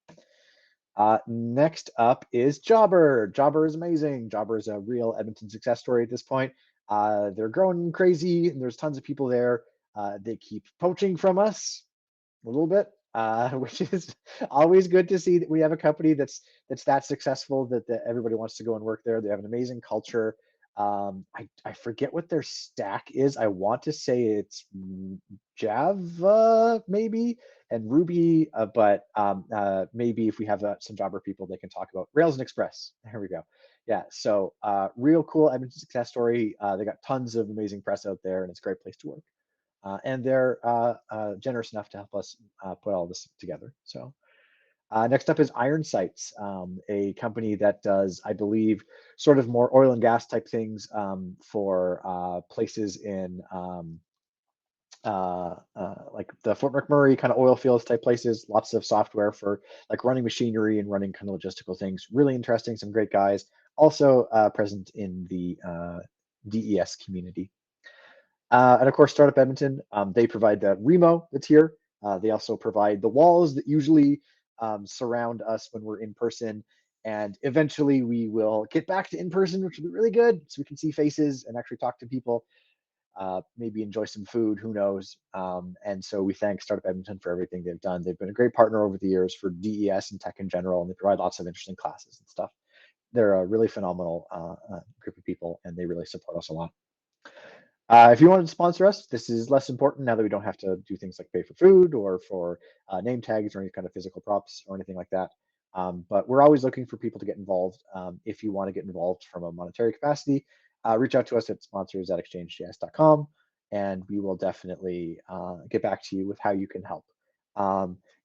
Next up is Jobber. Jobber is amazing. Jobber is a real Edmonton success story at this point. They're growing crazy, and there's tons of people there. They keep poaching from us a little bit, which is always good to see that we have a company that's that successful that everybody wants to go and work there. They have an amazing culture. I forget what their stack is. I want to say it's Java maybe and Ruby, but maybe if we have some Jobber people, they can talk about Rails and Express. There we go. Yeah, so real cool Edmonton success story. They got tons of amazing press out there, and it's a great place to work. And they're generous enough to help us put all this together. So next up is Iron Sights, a company that does, I believe, sort of more oil and gas type things for places in like the Fort McMurray kind of oil fields type places. Lots of software for like running machinery and running kind of logistical things. Really interesting, some great guys. Also present in the DES community. And of course, Startup Edmonton, they provide the Remo that's here. They also provide the walls that usually surround us when we're in person. And eventually we will get back to in person, which will be really good, so we can see faces and actually talk to people. maybe enjoy some food, who knows. And so we thank Startup Edmonton for everything they've done. They've been a great partner over the years for DES and tech in general, and they provide lots of interesting classes and stuff. They're a really phenomenal group of people, and they really support us a lot. If you wanted to sponsor us, this is less important now that we don't have to do things like pay for food or for name tags or any kind of physical props or anything like that. But we're always looking for people to get involved. If you want to get involved from a monetary capacity, reach out to us at sponsors@exchangejs.com, and we will definitely get back to you with how you can help.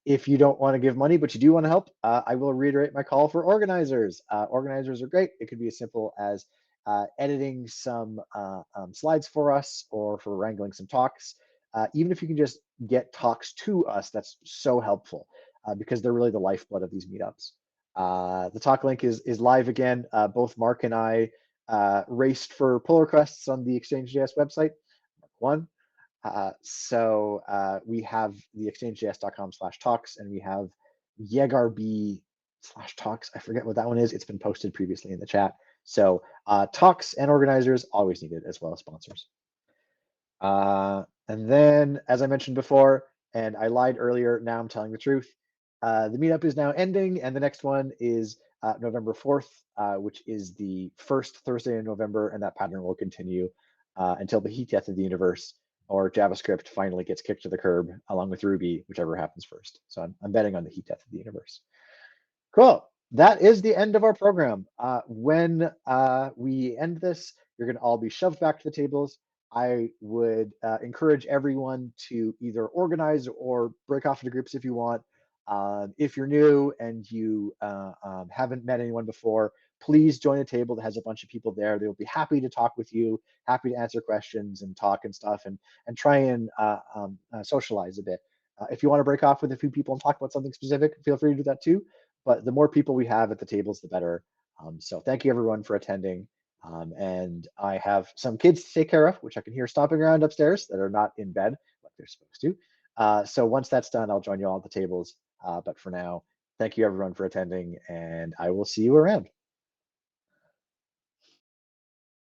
If you don't want to give money, but you do want to help, I will reiterate my call for organizers. Organizers are great. It could be as simple as editing some slides for us or for wrangling some talks. Even if you can just get talks to us, that's so helpful because they're really the lifeblood of these meetups. The talk link is live again. Both Mark and I raced for pull requests on the Exchange.js website. Mark won. So we have the exchangejs.com/talks, and we have yegarb/talks. I forget what that one is. It's been posted previously in the chat. So talks and organizers always needed, as well as sponsors. And then, as I mentioned before, and I lied earlier, now I'm telling the truth. The meetup is now ending, and the next one is November 4th, which is the first Thursday in November, and that pattern will continue until the heat death of the universe or JavaScript finally gets kicked to the curb, along with Ruby, whichever happens first. So I'm betting on the heat death of the universe. Cool. That is the end of our program. When we end this, you're going to all be shoved back to the tables. I would encourage everyone to either organize or break off into groups if you want. If you're new and you haven't met anyone before, please join a table that has a bunch of people there. They'll be happy to talk with you, happy to answer questions and talk and stuff, and try and socialize a bit. If you want to break off with a few people and talk about something specific, feel free to do that too. But the more people we have at the tables, the better. So thank you everyone for attending. And I have some kids to take care of, which I can hear stomping around upstairs that are not in bed like they're supposed to. So once that's done, I'll join you all at the tables. But for now, thank you everyone for attending, and I will see you around.